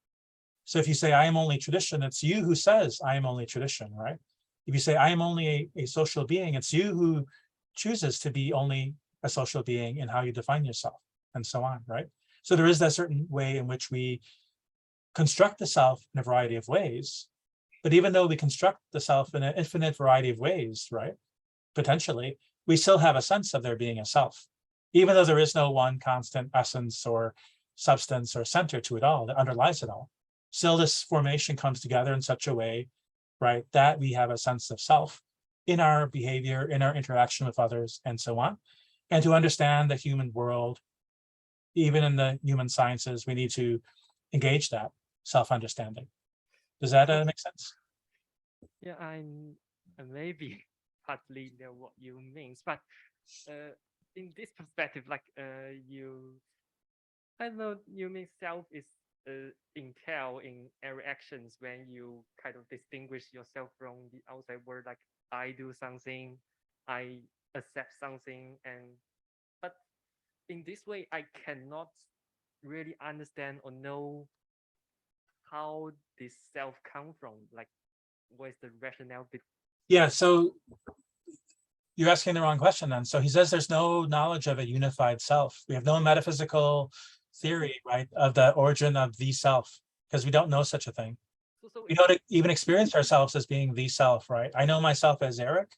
So if you say I am only tradition, it's you who says I am only tradition, right? If you say I am only a social being, it's you who chooses to be only a social being in how you define yourself, and so on, right? So there is that certain way in which we construct the self in a variety of ways. But even though we construct the self in an infinite variety of ways, right, potentially, we still have a sense of there being a self, even though there is no one constant essence or substance or center to it all that underlies it all. Still, this formation comes together in such a way, right, that we have a sense of self in our behavior, in our interaction with others, and so on. And to understand the human world, even in the human sciences, we need to engage that self-understanding. Does that make sense? Yeah, I maybe partly know what you mean, but in this perspective, like I know you mean self is entail in every actions when you kind of distinguish yourself from the outside world, like I do something, I accept something, but in this way, I cannot really understand or know how this self come from, like what is the rationale? Yeah, so you're asking the wrong question then. So he says there's no knowledge of a unified self. We have no metaphysical theory, right, of the origin of the self, because we don't know such a thing. We don't even experience ourselves as being the self, right? I know myself as Eric.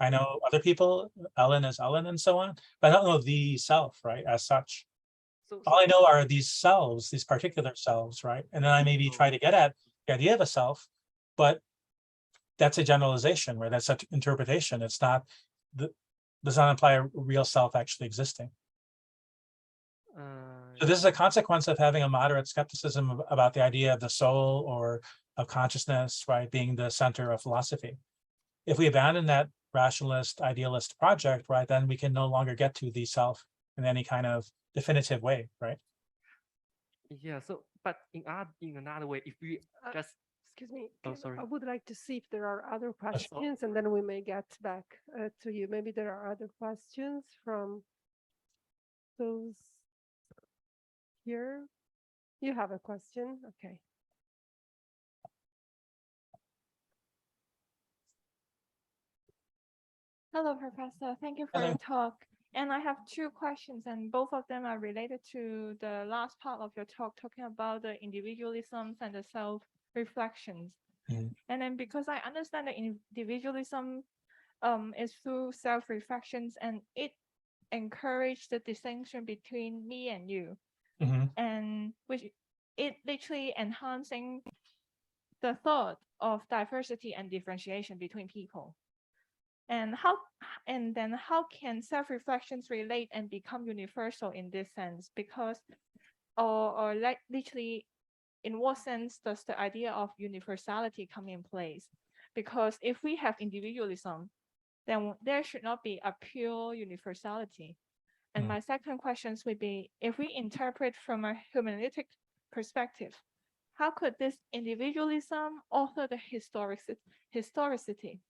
I know other people, Ellen as Ellen, and so on, but I don't know the self, right, as such. All I know are these selves, these particular selves, right? And then I maybe try to get at the idea of a self, but that's a generalization, right? That's such interpretation. It's not, does not imply a real self actually existing. So this is a consequence of having a moderate skepticism about the idea of the soul or of consciousness, right, being the center of philosophy. If we abandon that rationalist, idealist project, right, then we can no longer get to the self in any kind of definitive way, right? Yeah, so, but in another way, if we just... Excuse me, sorry. I would like to see if there are other questions, and then we may get back to you. Maybe there are other questions from those here. You have a question? Okay. Hello, Professor. Thank you for your talk. And I have two questions, and both of them are related to the last part of your talk, talking about the individualisms and the self-reflections. And then because I understand that individualism is through self-reflections, and it encourages the distinction between me and you, and which it literally enhancing the thought of diversity and differentiation between people. And then how can self-reflections relate and become universal in this sense? Because, or like literally, in what sense does the idea of universality come in place? Because if we have individualism, then there should not be a pure universality. And my second question would be, if we interpret from a humanistic perspective, how could this individualism alter the historicity?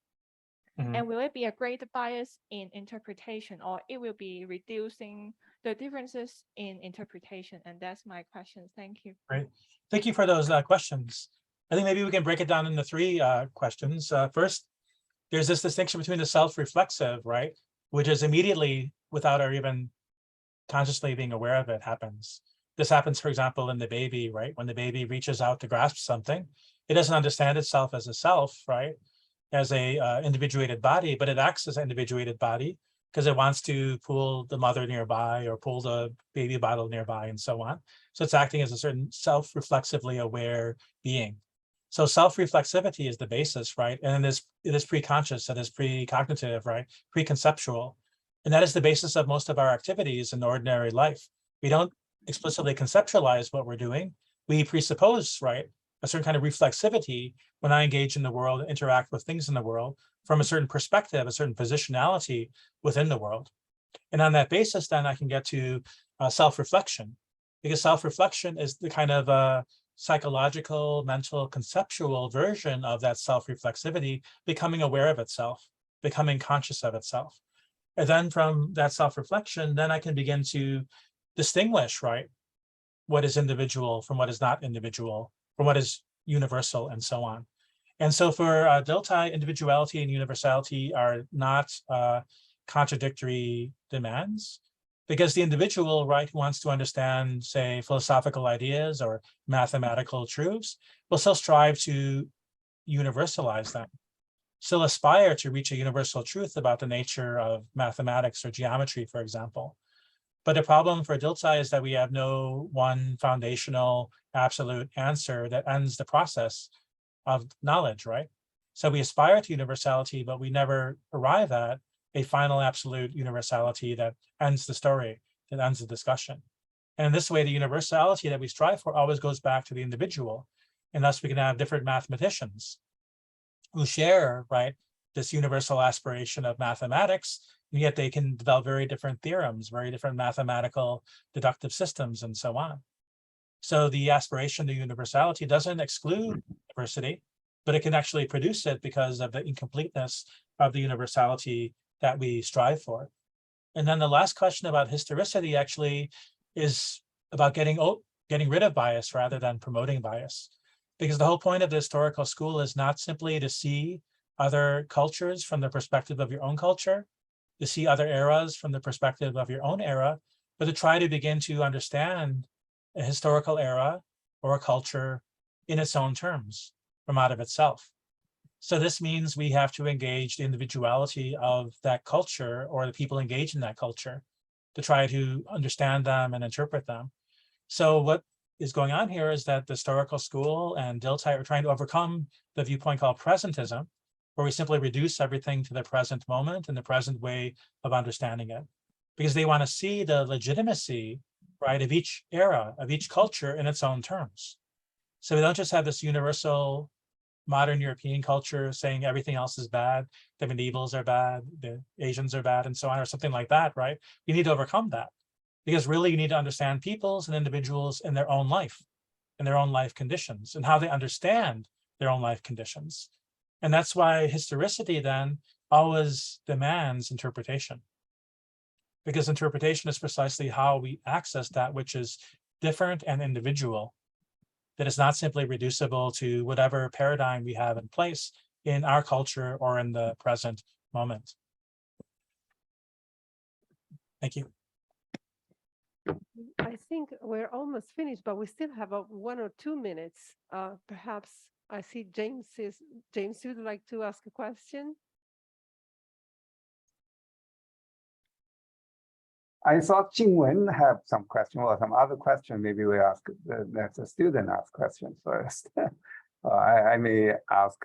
And will it be a greater bias in interpretation, or it will be reducing the differences in interpretation? And that's my question. Thank you. Great. Thank you for those questions. I think maybe we can break it down into three questions. First, there's this distinction between the self-reflexive, right, which is immediately, without our even consciously being aware of it, happens. This happens, for example, in the baby, right? When the baby reaches out to grasp something, it doesn't understand itself as a self, right? As a individuated body, but it acts as an individuated body because it wants to pull the mother nearby or pull the baby bottle nearby and so on. So it's acting as a certain self-reflexively aware being. So self-reflexivity is the basis, right? And it is pre-conscious, it is pre-cognitive, right? Pre-conceptual. And that is the basis of most of our activities in ordinary life. We don't explicitly conceptualize what we're doing. We presuppose, right, a certain kind of reflexivity when I engage in the world, interact with things in the world from a certain perspective, a certain positionality within the world. And on that basis, then I can get to self-reflection, because self-reflection is the kind of psychological, mental, conceptual version of that self-reflexivity, becoming aware of itself, becoming conscious of itself. And then from that self-reflection, then I can begin to distinguish, right, what is individual from what is not individual, from what is universal, and so on. And so for Dilthey, individuality and universality are not contradictory demands, because the individual, right, who wants to understand, say, philosophical ideas or mathematical truths, will still strive to universalize them, still aspire to reach a universal truth about the nature of mathematics or geometry, for example. But the problem for Dilthey is that we have no one foundational absolute answer that ends the process of knowledge, right? So we aspire to universality, but we never arrive at a final absolute universality that ends the story, that ends the discussion. And in this way, the universality that we strive for always goes back to the individual. And thus we can have different mathematicians who share, right, this universal aspiration of mathematics, and yet they can develop very different theorems, very different mathematical deductive systems, and so on. So the aspiration to universality doesn't exclude diversity, but it can actually produce it because of the incompleteness of the universality that we strive for. And then the last question about historicity actually is about getting rid of bias rather than promoting bias. Because the whole point of the historical school is not simply to see other cultures from the perspective of your own culture, to see other eras from the perspective of your own era, but to try to begin to understand a historical era or a culture in its own terms, from out of itself. So this means we have to engage the individuality of that culture or the people engaged in that culture to try to understand them and interpret them. So what is going on here is that the historical school and Dilthey are trying to overcome the viewpoint called presentism, where we simply reduce everything to the present moment and the present way of understanding it, because they want to see the legitimacy, right, of each era, of each culture in its own terms. So we don't just have this universal modern European culture saying everything else is bad, the medievals are bad, the Asians are bad, and so on, or something like that, right? You need to overcome that, because really you need to understand peoples and individuals in their own life, in their own life conditions, and how they understand their own life conditions. And that's why historicity then always demands interpretation, because interpretation is precisely how we access that which is different and individual, that is not simply reducible to whatever paradigm we have in place in our culture or in the present moment. Thank you. I think we're almost finished, but we still have 1 or 2 minutes. Perhaps I see James would like to ask a question. I thought Jingwen have some question or some other question. Maybe we ask let the student ask questions first. I may ask.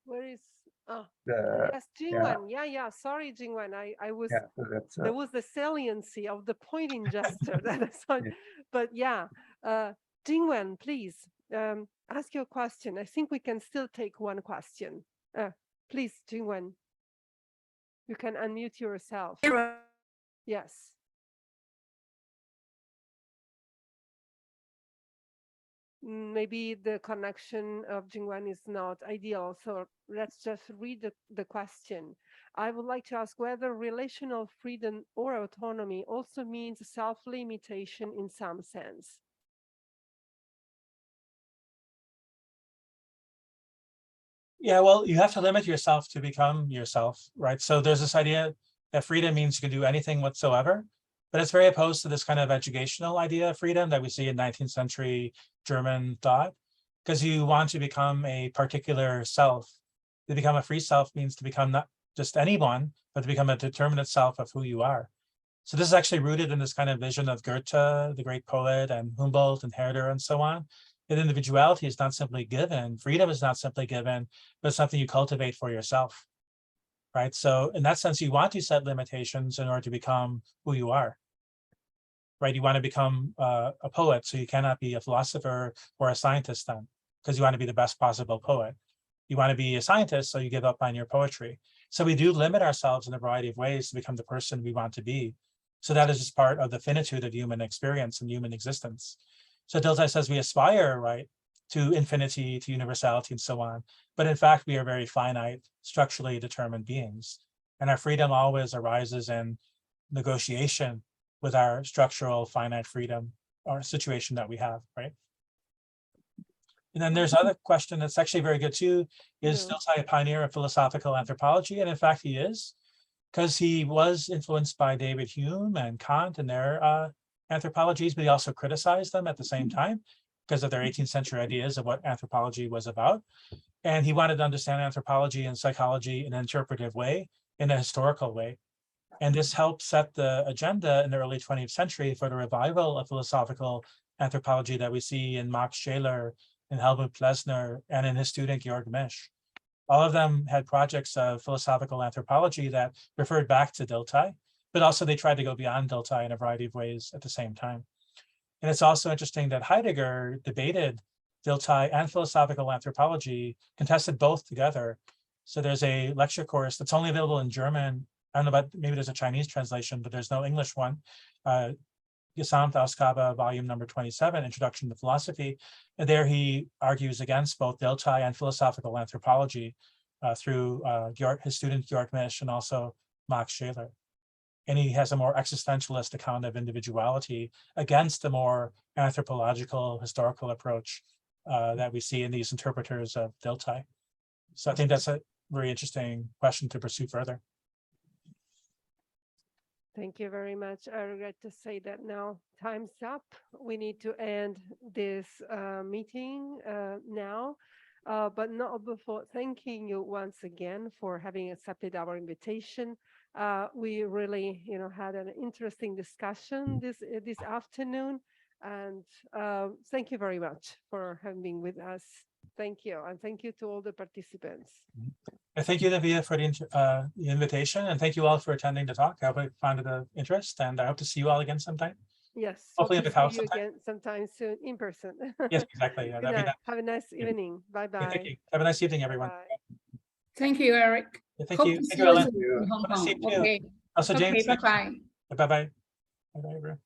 Where is The yes, Jingwen. Yeah. Sorry, Jingwen. I was so there was the saliency of the pointing gesture that I saw. Yeah. But yeah, Jingwen, please ask your question. I think we can still take one question. Please, Jingwen, you can unmute yourself. Yes. Maybe the connection of Jingwen is not ideal, so let's just read the question. I would like to ask whether relational freedom or autonomy also means self-limitation in some sense. Yeah, well, you have to limit yourself to become yourself, right? So there's this idea that freedom means you can do anything whatsoever, but it's very opposed to this kind of educational idea of freedom that we see in 19th century German thought, because you want to become a particular self. To become a free self means to become not just anyone, but to become a determinate self of who you are. So this is actually rooted in this kind of vision of Goethe, the great poet, and Humboldt and Herder and so on, that individuality is not simply given, freedom is not simply given, but something you cultivate for yourself, right? So in that sense, you want to set limitations in order to become who you are, right? You want to become a poet, so you cannot be a philosopher or a scientist then, because you want to be the best possible poet. You want to be a scientist, so you give up on your poetry. So we do limit ourselves in a variety of ways to become the person we want to be. So that is just part of the finitude of human experience and human existence. So Dilthey says we aspire, right, to infinity, to universality, and so on. But in fact, we are very finite, structurally determined beings. And our freedom always arises in negotiation with our structural finite freedom or situation that we have, right? And then there's another question that's actually very good too. Is Yeah. Dilthey a pioneer of philosophical anthropology? And in fact, he is, because he was influenced by David Hume and Kant and their anthropologies, but he also criticized them at the same time because of their 18th century ideas of what anthropology was about. And he wanted to understand anthropology and psychology in an interpretive way, in a historical way. And this helped set the agenda in the early 20th century for the revival of philosophical anthropology that we see in Max Scheler, in Helmut Plessner, and in his student Georg Misch. All of them had projects of philosophical anthropology that referred back to Dilthey, but also they tried to go beyond Dilthey in a variety of ways at the same time. And it's also interesting that Heidegger debated Dilthey and philosophical anthropology, contested both together. So there's a lecture course that's only available in German. I don't know about, maybe there's a Chinese translation, but there's no English one. Gesamtausgabe, volume number 27, Introduction to Philosophy. And there he argues against both Dilthey and philosophical anthropology through his student Georg Misch and also Max Scheler. And he has a more existentialist account of individuality against the more anthropological, historical approach that we see in these interpreters of Dilthey. So I think that's a very interesting question to pursue further. Thank you very much. I regret to say that now time's up. We need to end this meeting now, but not before thanking you once again for having accepted our invitation. We really, had an interesting discussion this afternoon, and thank you very much for having been with us. Thank you, and thank you to all the participants. I thank you, Navia, for the invitation, and thank you all for attending the talk. I hope I found it of interest, and I hope to see you all again sometime. Yes, Hopefully hope at to the house see you sometime. again sometime soon in person. Yes, exactly. Yeah, Good that'd be night. nice. Have a nice evening. Yeah, Bye-bye. thank you. Have a nice evening, everyone. Bye. Thank you, Eric. Yeah, thank Hope you. to Thank see you, you Ellen. soon in Hong Hope to see Kong. you too. Okay. Also, Okay, James. bye-bye. Bye-bye. Bye-bye, everyone.